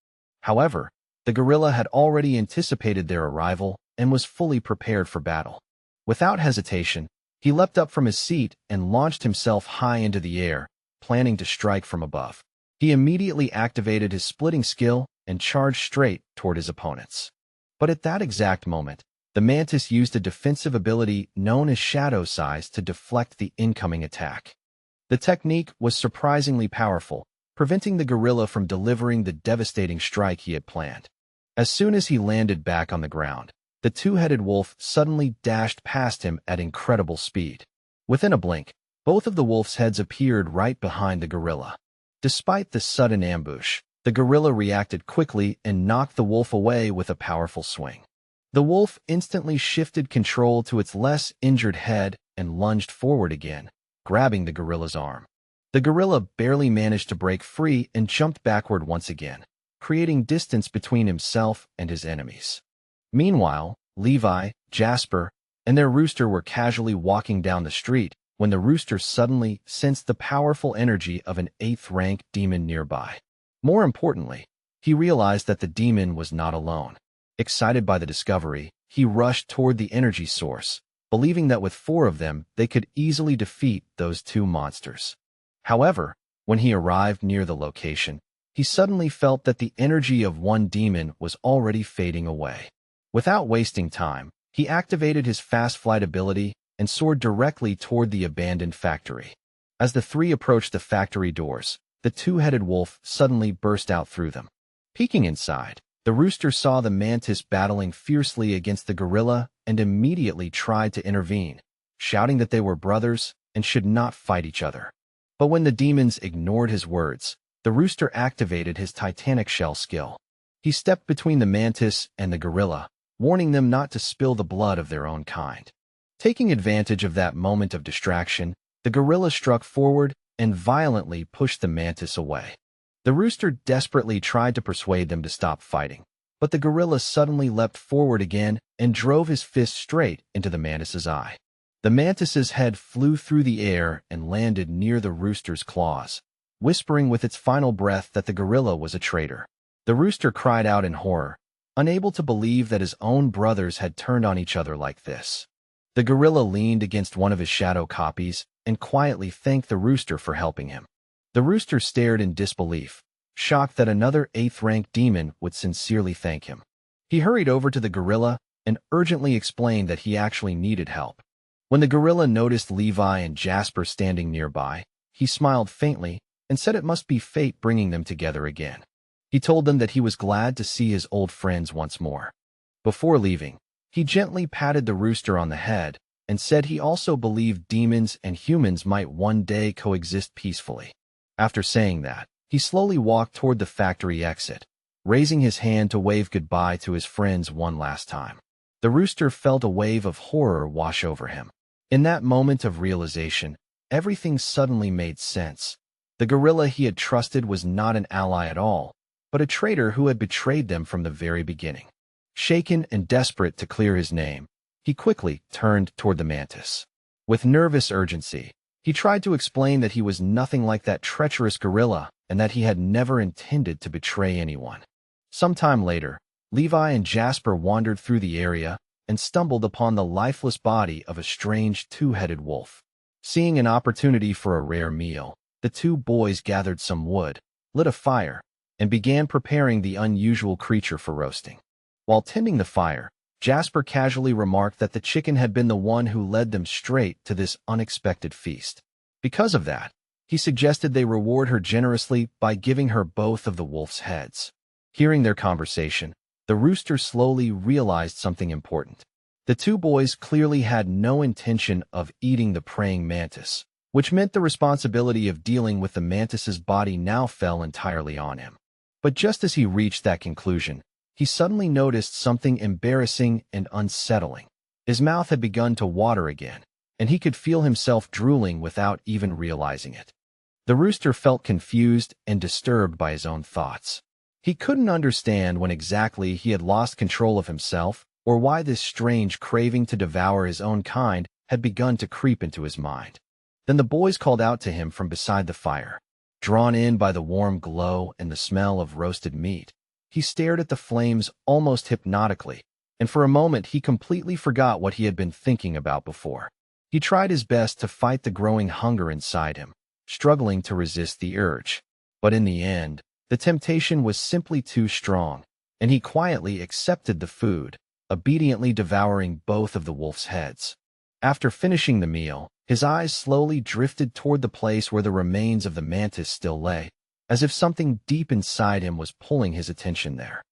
However, the gorilla had already anticipated their arrival and was fully prepared for battle. Without hesitation, he leapt up from his seat and launched himself high into the air, planning to strike from above. He immediately activated his splitting skill and charged straight toward his opponents. But at that exact moment, the mantis used a defensive ability known as shadow size to deflect the incoming attack. The technique was surprisingly powerful, preventing the gorilla from delivering the devastating strike he had planned. As soon as he landed back on the ground, the two-headed wolf suddenly dashed past him at incredible speed. Within a blink, both of the wolf's heads appeared right behind the gorilla. Despite the sudden ambush, the gorilla reacted quickly and knocked the wolf away with a powerful swing. The wolf instantly shifted control to its less injured head and lunged forward again, grabbing the gorilla's arm. The gorilla barely managed to break free and jumped backward once again, creating distance between himself and his enemies. Meanwhile, Levi, Jasper, and their rooster were casually walking down the street when the rooster suddenly sensed the powerful energy of an 8th-rank demon nearby. More importantly, he realized that the demon was not alone. Excited by the discovery, he rushed toward the energy source, believing that with 4 of them, they could easily defeat those 2 monsters. However, when he arrived near the location, he suddenly felt that the energy of one demon was already fading away. Without wasting time, he activated his fast flight ability and soared directly toward the abandoned factory. As the 3 approached the factory doors, the two-headed wolf suddenly burst out through them. Peeking inside, the rooster saw the mantis battling fiercely against the gorilla and immediately tried to intervene, shouting that they were brothers and should not fight each other. But when the demons ignored his words, the rooster activated his titanic shell skill. He stepped between the mantis and the gorilla, warning them not to spill the blood of their own kind. Taking advantage of that moment of distraction, the gorilla struck forward and violently pushed the mantis away. The rooster desperately tried to persuade them to stop fighting, but the gorilla suddenly leapt forward again and drove his fist straight into the mantis's eye. The mantis's head flew through the air and landed near the rooster's claws, whispering with its final breath that the gorilla was a traitor. The rooster cried out in horror, unable to believe that his own brothers had turned on each other like this. The gorilla leaned against one of his shadow copies and quietly thanked the rooster for helping him. The rooster stared in disbelief, shocked that another 8th-rank demon would sincerely thank him. He hurried over to the gorilla and urgently explained that he actually needed help. When the gorilla noticed Levi and Jasper standing nearby, he smiled faintly and said it must be fate bringing them together again. He told them that he was glad to see his old friends once more. Before leaving, he gently patted the rooster on the head and said he also believed demons and humans might one day coexist peacefully. After saying that, he slowly walked toward the factory exit, raising his hand to wave goodbye to his friends one last time. The rooster felt a wave of horror wash over him. In that moment of realization, everything suddenly made sense. The gorilla he had trusted was not an ally at all, but a traitor who had betrayed them from the very beginning. Shaken and desperate to clear his name, he quickly turned toward the mantis. With nervous urgency, he tried to explain that he was nothing like that treacherous gorilla and that he had never intended to betray anyone. Sometime later, Levi and Jasper wandered through the area and stumbled upon the lifeless body of a strange two-headed wolf. Seeing an opportunity for a rare meal, the 2 boys gathered some wood, lit a fire, and began preparing the unusual creature for roasting. While tending the fire, Jasper casually remarked that the chicken had been the one who led them straight to this unexpected feast. Because of that, he suggested they reward her generously by giving her both of the wolf's heads. Hearing their conversation, the rooster slowly realized something important. The 2 boys clearly had no intention of eating the praying mantis, which meant the responsibility of dealing with the mantis's body now fell entirely on him. But just as he reached that conclusion, he suddenly noticed something embarrassing and unsettling. His mouth had begun to water again, and he could feel himself drooling without even realizing it. The rooster felt confused and disturbed by his own thoughts. He couldn't understand when exactly he had lost control of himself or why this strange craving to devour his own kind had begun to creep into his mind. Then the boys called out to him from beside the fire. Drawn in by the warm glow and the smell of roasted meat, he stared at the flames almost hypnotically, and for a moment he completely forgot what he had been thinking about before. He tried his best to fight the growing hunger inside him, struggling to resist the urge. But in the end, the temptation was simply too strong, and he quietly accepted the food, obediently devouring both of the wolf's heads. After finishing the meal, his eyes slowly drifted toward the place where the remains of the mantis still lay, as if something deep inside him was pulling his attention there.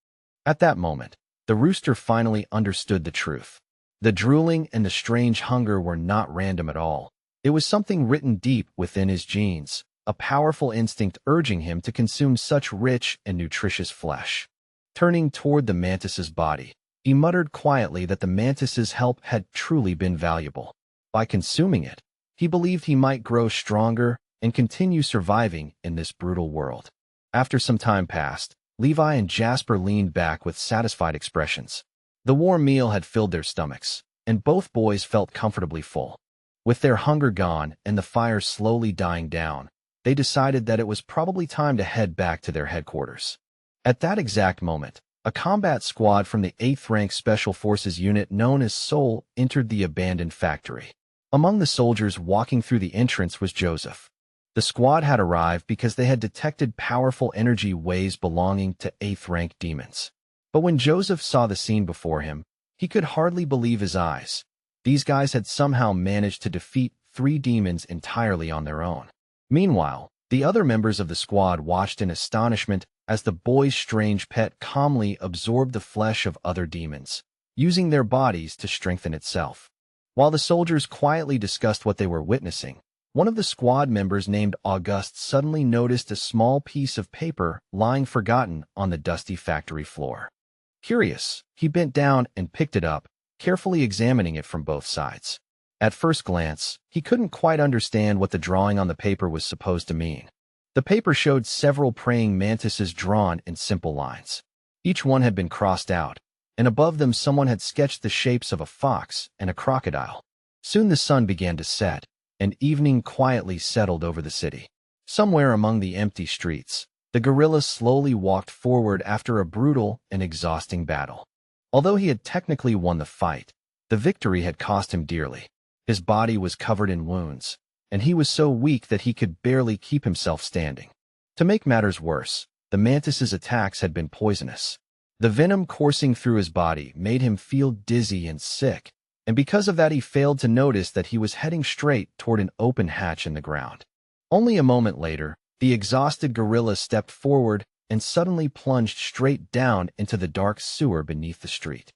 At that moment, the rooster finally understood the truth. The drooling and the strange hunger were not random at all. It was something written deep within his genes, a powerful instinct urging him to consume such rich and nutritious flesh. Turning toward the mantis's body, he muttered quietly that the mantis's help had truly been valuable. By consuming it, he believed he might grow stronger and continue surviving in this brutal world. After some time passed, Levi and Jasper leaned back with satisfied expressions. The warm meal had filled their stomachs, and both boys felt comfortably full. With their hunger gone and the fire slowly dying down, they decided that it was probably time to head back to their headquarters. At that exact moment, a combat squad from the 8th Rank Special Forces unit known as Soul entered the abandoned factory. Among the soldiers walking through the entrance was Joseph. The squad had arrived because they had detected powerful energy waves belonging to 8th Rank demons. But when Joseph saw the scene before him, he could hardly believe his eyes. These guys had somehow managed to defeat 3 demons entirely on their own. Meanwhile, the other members of the squad watched in astonishment as the boy's strange pet calmly absorbed the flesh of other demons, using their bodies to strengthen itself. While the soldiers quietly discussed what they were witnessing, one of the squad members named August suddenly noticed a small piece of paper lying forgotten on the dusty factory floor. Curious, he bent down and picked it up, carefully examining it from both sides. At first glance, he couldn't quite understand what the drawing on the paper was supposed to mean. The paper showed several praying mantises drawn in simple lines. Each one had been crossed out, and above them someone had sketched the shapes of a fox and a crocodile. Soon the sun began to set, and evening quietly settled over the city. Somewhere among the empty streets, the gorilla slowly walked forward after a brutal and exhausting battle. Although he had technically won the fight, the victory had cost him dearly. His body was covered in wounds, and he was so weak that he could barely keep himself standing. To make matters worse, the mantis's attacks had been poisonous. The venom coursing through his body made him feel dizzy and sick, and because of that he failed to notice that he was heading straight toward an open hatch in the ground. Only a moment later, the exhausted gorilla stepped forward and suddenly plunged straight down into the dark sewer beneath the street.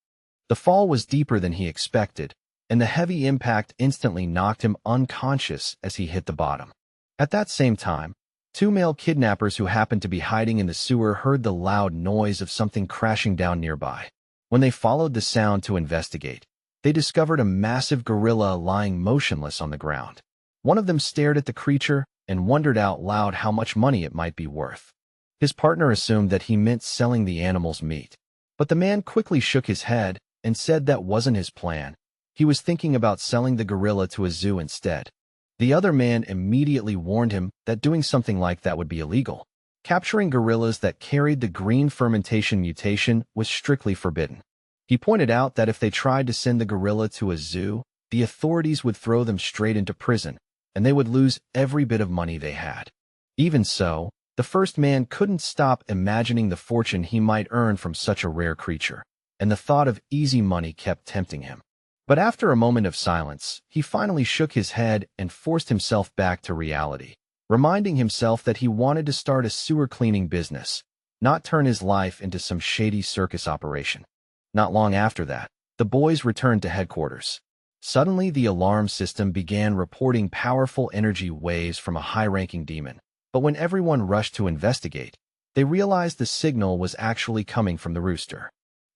The fall was deeper than he expected, and the heavy impact instantly knocked him unconscious as he hit the bottom. At that same time, 2 male kidnappers who happened to be hiding in the sewer heard the loud noise of something crashing down nearby. When they followed the sound to investigate, they discovered a massive gorilla lying motionless on the ground. One of them stared at the creature and wondered out loud how much money it might be worth. His partner assumed that he meant selling the animal's meat, but the man quickly shook his head and said that wasn't his plan. He was thinking about selling the gorilla to a zoo instead. The other man immediately warned him that doing something like that would be illegal. Capturing gorillas that carried the green fermentation mutation was strictly forbidden. He pointed out that if they tried to send the gorilla to a zoo, the authorities would throw them straight into prison, and they would lose every bit of money they had. Even so, the first man couldn't stop imagining the fortune he might earn from such a rare creature, and the thought of easy money kept tempting him. But after a moment of silence, he finally shook his head and forced himself back to reality, reminding himself that he wanted to start a sewer cleaning business, not turn his life into some shady circus operation. Not long after that, the boys returned to headquarters. Suddenly, the alarm system began reporting powerful energy waves from a high-ranking demon, but when everyone rushed to investigate, they realized the signal was actually coming from the rooster.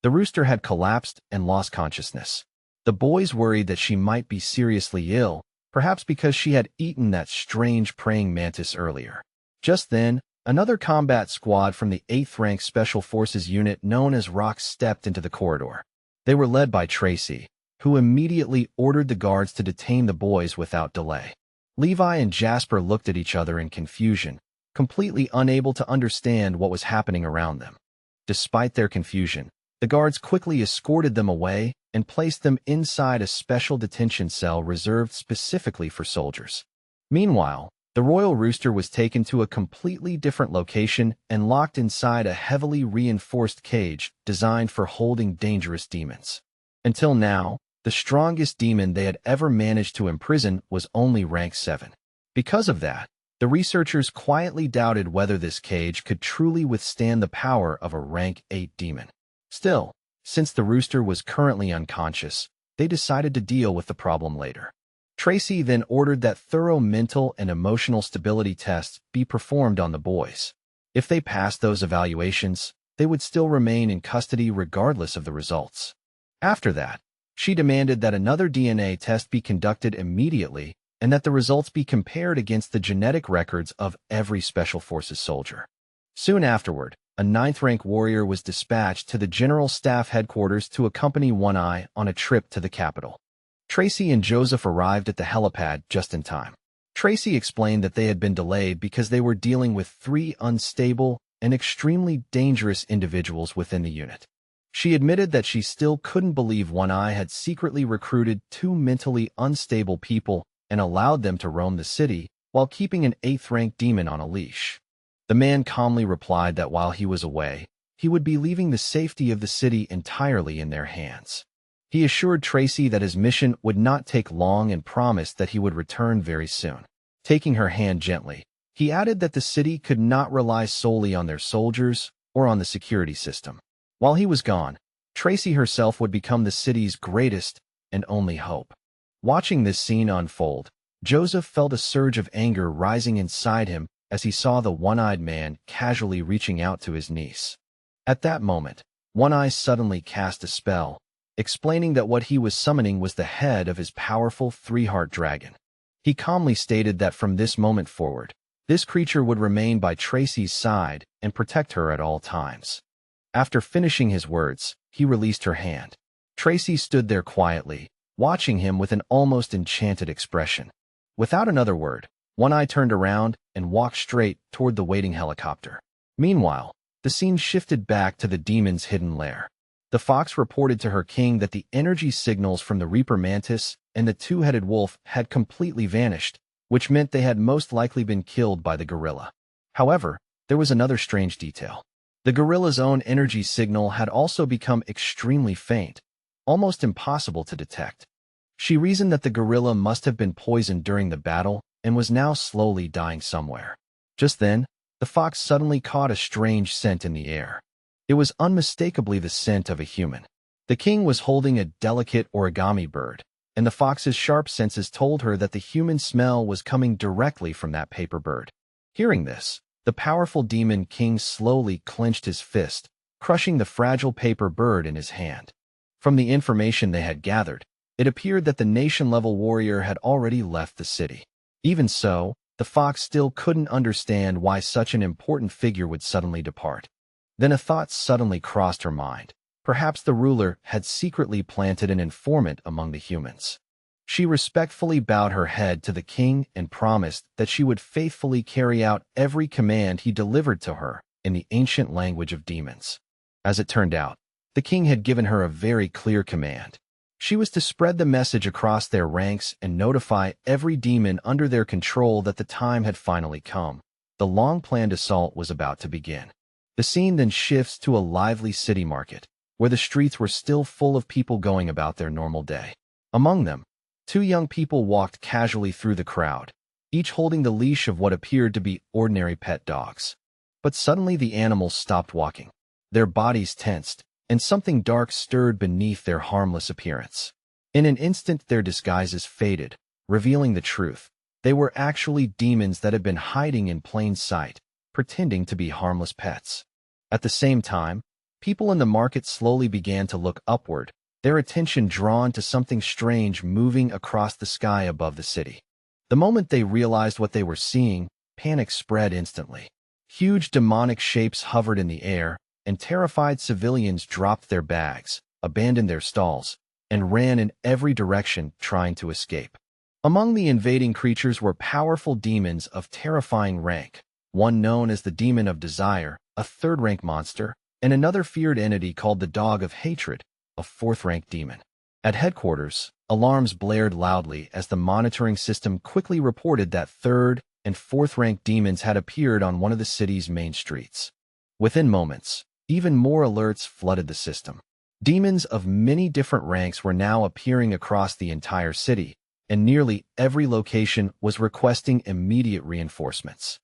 The rooster had collapsed and lost consciousness. The boys worried that she might be seriously ill, perhaps because she had eaten that strange praying mantis earlier. Just then, another combat squad from the 8th Rank Special Forces unit known as Rock stepped into the corridor. They were led by Tracy, who immediately ordered the guards to detain the boys without delay. Levi and Jasper looked at each other in confusion, completely unable to understand what was happening around them. Despite their confusion, the guards quickly escorted them away and placed them inside a special detention cell reserved specifically for soldiers. Meanwhile, the royal rooster was taken to a completely different location and locked inside a heavily reinforced cage designed for holding dangerous demons. Until now, the strongest demon they had ever managed to imprison was only rank 7. Because of that, the researchers quietly doubted whether this cage could truly withstand the power of a rank 8 demon. Still, since the rooster was currently unconscious, they decided to deal with the problem later. Tracy then ordered that thorough mental and emotional stability tests be performed on the boys. If they passed those evaluations, they would still remain in custody regardless of the results. After that, she demanded that another DNA test be conducted immediately and that the results be compared against the genetic records of every Special Forces soldier. Soon afterward, a 9th rank warrior was dispatched to the General Staff headquarters to accompany One Eye on a trip to the capital. Tracy and Joseph arrived at the helipad just in time. Tracy explained that they had been delayed because they were dealing with 3 unstable and extremely dangerous individuals within the unit. She admitted that she still couldn't believe One Eye had secretly recruited 2 mentally unstable people and allowed them to roam the city while keeping an 8th rank demon on a leash. The man calmly replied that while he was away, he would be leaving the safety of the city entirely in their hands. He assured Tracy that his mission would not take long and promised that he would return very soon. Taking her hand gently, he added that the city could not rely solely on their soldiers or on the security system. While he was gone, Tracy herself would become the city's greatest and only hope. Watching this scene unfold, Joseph felt a surge of anger rising inside him as he saw the one-eyed man casually reaching out to his niece. At that moment, One Eye suddenly cast a spell, explaining that what he was summoning was the head of his powerful 3-heart dragon. He calmly stated that from this moment forward, this creature would remain by Tracy's side and protect her at all times. After finishing his words, he released her hand. Tracy stood there quietly, watching him with an almost enchanted expression. Without another word, One Eye turned around and walked straight toward the waiting helicopter. Meanwhile, the scene shifted back to the demon's hidden lair. The fox reported to her king that the energy signals from the Reaper Mantis and the 2-headed wolf had completely vanished, which meant they had most likely been killed by the gorilla. However, there was another strange detail. The gorilla's own energy signal had also become extremely faint, almost impossible to detect. She reasoned that the gorilla must have been poisoned during the battle and was now slowly dying somewhere. Just then, the fox suddenly caught a strange scent in the air. It was unmistakably the scent of a human. The king was holding a delicate origami bird, and the fox's sharp senses told her that the human smell was coming directly from that paper bird. Hearing this, the powerful demon king slowly clenched his fist, crushing the fragile paper bird in his hand. From the information they had gathered, it appeared that the nation-level warrior had already left the city. Even so, the fox still couldn't understand why such an important figure would suddenly depart. Then a thought suddenly crossed her mind. Perhaps the ruler had secretly planted an informant among the humans. She respectfully bowed her head to the king and promised that she would faithfully carry out every command he delivered to her in the ancient language of demons. As it turned out, the king had given her a very clear command. She was to spread the message across their ranks and notify every demon under their control that the time had finally come. The long-planned assault was about to begin. The scene then shifts to a lively city market, where the streets were still full of people going about their normal day. Among them, 2 young people walked casually through the crowd, each holding the leash of what appeared to be ordinary pet dogs. But suddenly the animals stopped walking. Their bodies tensed, and something dark stirred beneath their harmless appearance. In an instant their disguises faded, revealing the truth. They were actually demons that had been hiding in plain sight, pretending to be harmless pets. At the same time, People in the market slowly began to look upward, their attention drawn to something strange moving across the sky above the city. The moment they realized what they were seeing, panic spread instantly. Huge demonic shapes hovered in the air, and terrified civilians dropped their bags, abandoned their stalls, and ran in every direction trying to escape. Among the invading creatures were powerful demons of terrifying rank, one known as the Demon of Desire, a third-rank monster, and another feared entity called the Dog of Hatred, a fourth-rank demon. At headquarters, alarms blared loudly as the monitoring system quickly reported that third- and fourth-rank demons had appeared on one of the city's main streets. Within moments, even more alerts flooded the system. Demons of many different ranks were now appearing across the entire city, and nearly every location was requesting immediate reinforcements.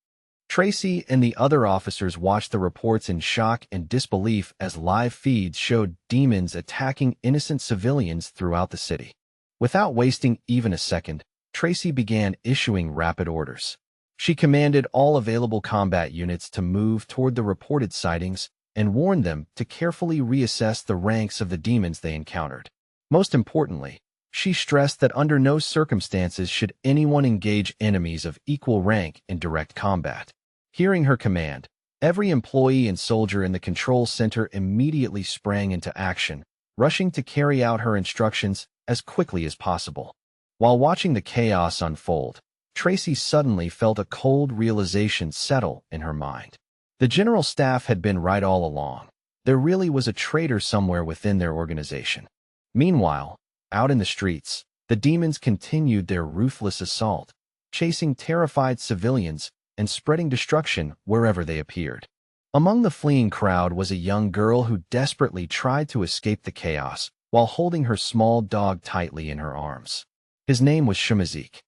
Tracy and the other officers watched the reports in shock and disbelief as live feeds showed demons attacking innocent civilians throughout the city. Without wasting even a second, Tracy began issuing rapid orders. She commanded all available combat units to move toward the reported sightings and warned them to carefully reassess the ranks of the demons they encountered. Most importantly, she stressed that under no circumstances should anyone engage enemies of equal rank in direct combat. Hearing her command, every employee and soldier in the control center immediately sprang into action, rushing to carry out her instructions as quickly as possible. While watching the chaos unfold, Tracy suddenly felt a cold realization settle in her mind. The general staff had been right all along. There really was a traitor somewhere within their organization. Meanwhile, out in the streets, the demons continued their ruthless assault, chasing terrified civilians and spreading destruction wherever they appeared. Among the fleeing crowd was a young girl who desperately tried to escape the chaos while holding her small dog tightly in her arms. His name was Shumazik.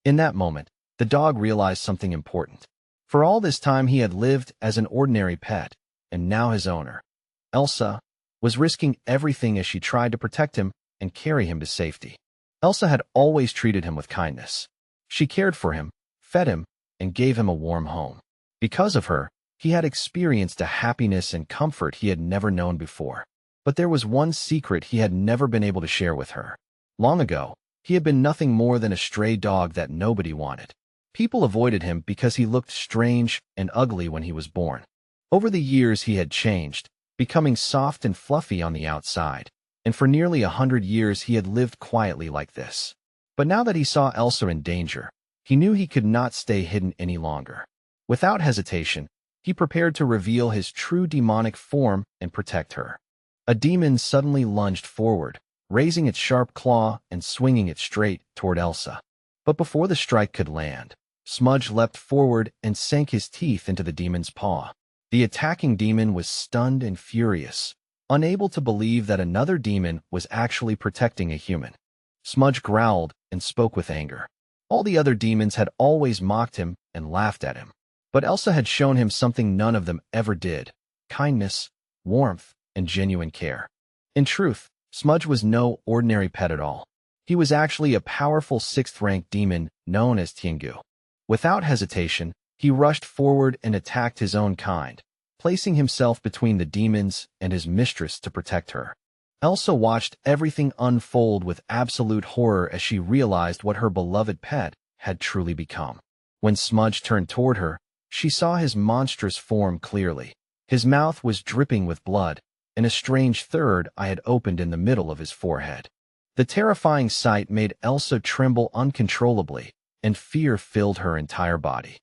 In that moment, the dog realized something important. For all this time he had lived as an ordinary pet, and now his owner, Elsa, was risking everything as she tried to protect him and carry him to safety. Elsa had always treated him with kindness. She cared for him, fed him, and gave him a warm home. Because of her, he had experienced a happiness and comfort he had never known before. But there was one secret he had never been able to share with her. Long ago, he had been nothing more than a stray dog that nobody wanted. People avoided him because he looked strange and ugly when he was born. Over the years he had changed, becoming soft and fluffy on the outside, and for nearly 100 years he had lived quietly like this. But now that he saw Elsa in danger, he knew he could not stay hidden any longer. Without hesitation, he prepared to reveal his true demonic form and protect her. A demon suddenly lunged forward, raising its sharp claw and swinging it straight toward Elsa. But before the strike could land, Smudge leapt forward and sank his teeth into the demon's paw. The attacking demon was stunned and furious, unable to believe that another demon was actually protecting a human. Smudge growled and spoke with anger. All the other demons had always mocked him and laughed at him. But Elsa had shown him something none of them ever did: kindness, warmth, and genuine care. In truth, Smudge was no ordinary pet at all. He was actually a powerful 6th-rank demon known as Tiangu. Without hesitation, he rushed forward and attacked his own kind, placing himself between the demons and his mistress to protect her. Elsa watched everything unfold with absolute horror as she realized what her beloved pet had truly become. When Smudge turned toward her, she saw his monstrous form clearly. His mouth was dripping with blood, and a strange third eye had opened in the middle of his forehead. The terrifying sight made Elsa tremble uncontrollably, and fear filled her entire body.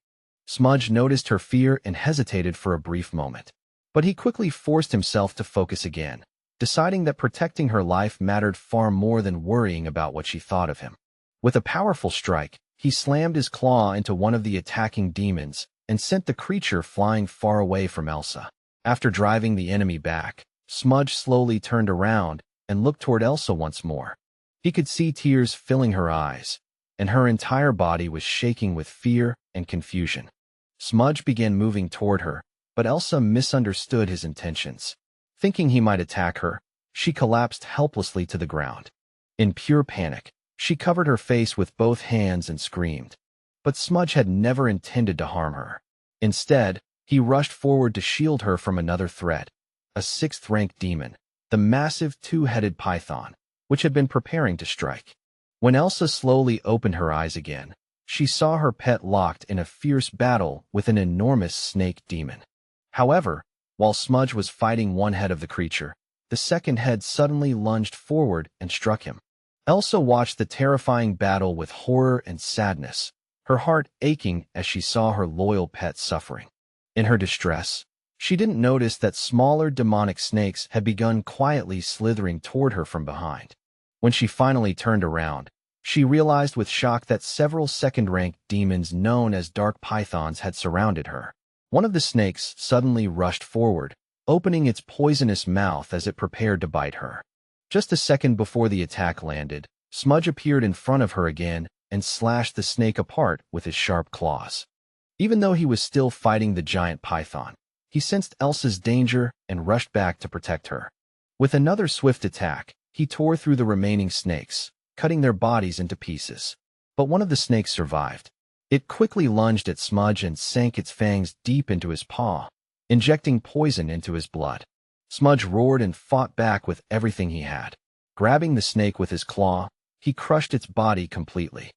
Smudge noticed her fear and hesitated for a brief moment. But he quickly forced himself to focus again, deciding that protecting her life mattered far more than worrying about what she thought of him. With a powerful strike, he slammed his claw into one of the attacking demons and sent the creature flying far away from Elsa. After driving the enemy back, Smudge slowly turned around and looked toward Elsa once more. He could see tears filling her eyes, and her entire body was shaking with fear and confusion. Smudge began moving toward her, but Elsa misunderstood his intentions. Thinking he might attack her, she collapsed helplessly to the ground. In pure panic, she covered her face with both hands and screamed. But Smudge had never intended to harm her. Instead, he rushed forward to shield her from another threat. a sixth-rank demon, the massive two-headed python, which had been preparing to strike. When Elsa slowly opened her eyes again, she saw her pet locked in a fierce battle with an enormous snake demon. However, while Smudge was fighting one head of the creature, the second head suddenly lunged forward and struck him. Elsa watched the terrifying battle with horror and sadness, her heart aching as she saw her loyal pet suffering. In her distress, she didn't notice that smaller demonic snakes had begun quietly slithering toward her from behind. When she finally turned around, she realized with shock that several second-rank demons known as dark pythons had surrounded her. One of the snakes suddenly rushed forward, opening its poisonous mouth as it prepared to bite her. Just a second before the attack landed, Smudge appeared in front of her again and slashed the snake apart with his sharp claws. Even though he was still fighting the giant python, he sensed Elsa's danger and rushed back to protect her. With another swift attack, he tore through the remaining snakes, cutting their bodies into pieces. But one of the snakes survived. It quickly lunged at Smudge and sank its fangs deep into his paw, injecting poison into his blood. Smudge roared and fought back with everything he had. Grabbing the snake with his claw, he crushed its body completely.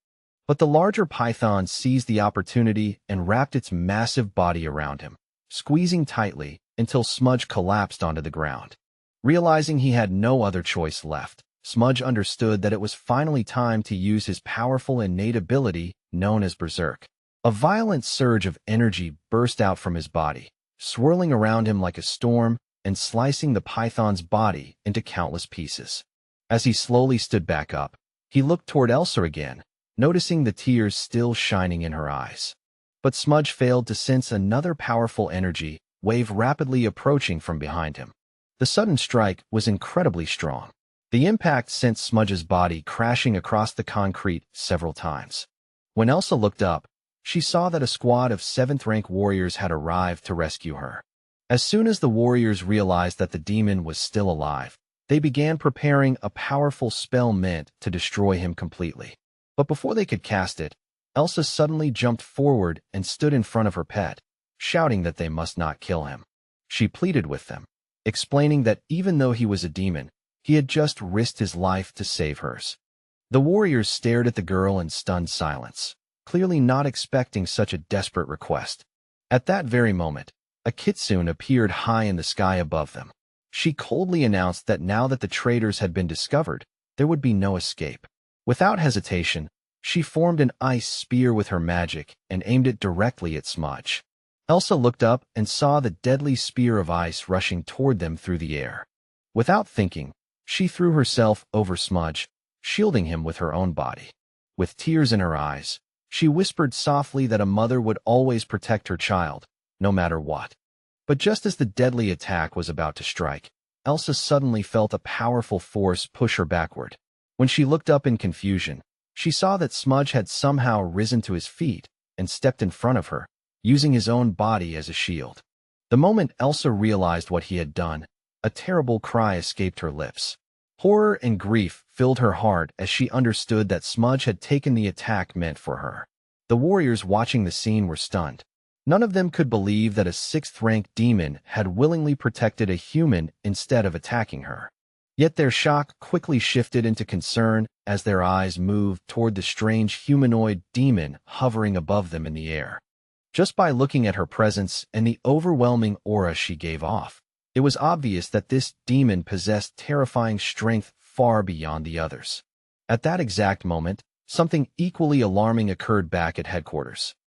But the larger python seized the opportunity and wrapped its massive body around him, squeezing tightly until Smudge collapsed onto the ground. Realizing he had no other choice left, Smudge understood that it was finally time to use his powerful innate ability known as Berserk. A violent surge of energy burst out from his body, swirling around him like a storm and slicing the python's body into countless pieces. As he slowly stood back up, he looked toward Elsa again, noticing the tears still shining in her eyes. But Smudge failed to sense another powerful energy wave rapidly approaching from behind him. The sudden strike was incredibly strong. The impact sent Smudge's body crashing across the concrete several times. When Elsa looked up, she saw that a squad of 7th-rank warriors had arrived to rescue her. As soon as the warriors realized that the demon was still alive, they began preparing a powerful spell meant to destroy him completely. But before they could cast it, Elsa suddenly jumped forward and stood in front of her pet, shouting that they must not kill him. She pleaded with them, explaining that even though he was a demon, he had just risked his life to save hers. The warriors stared at the girl in stunned silence, clearly not expecting such a desperate request. At that very moment, a kitsune appeared high in the sky above them. She coldly announced that now that the traitors had been discovered, there would be no escape. Without hesitation, she formed an ice spear with her magic and aimed it directly at Smudge. Elsa looked up and saw the deadly spear of ice rushing toward them through the air. Without thinking, she threw herself over Smudge, shielding him with her own body. With tears in her eyes, she whispered softly that a mother would always protect her child, no matter what. But just as the deadly attack was about to strike, Elsa suddenly felt a powerful force push her backward. When she looked up in confusion, she saw that Smudge had somehow risen to his feet and stepped in front of her, using his own body as a shield. The moment Elsa realized what he had done, a terrible cry escaped her lips. Horror and grief filled her heart as she understood that Smudge had taken the attack meant for her. The warriors watching the scene were stunned. None of them could believe that a 6th-rank demon had willingly protected a human instead of attacking her. Yet their shock quickly shifted into concern as their eyes moved toward the strange humanoid demon hovering above them in the air. Just by looking at her presence and the overwhelming aura she gave off, it was obvious that this demon possessed terrifying strength far beyond the others. At that exact moment, something equally alarming occurred back at headquarters.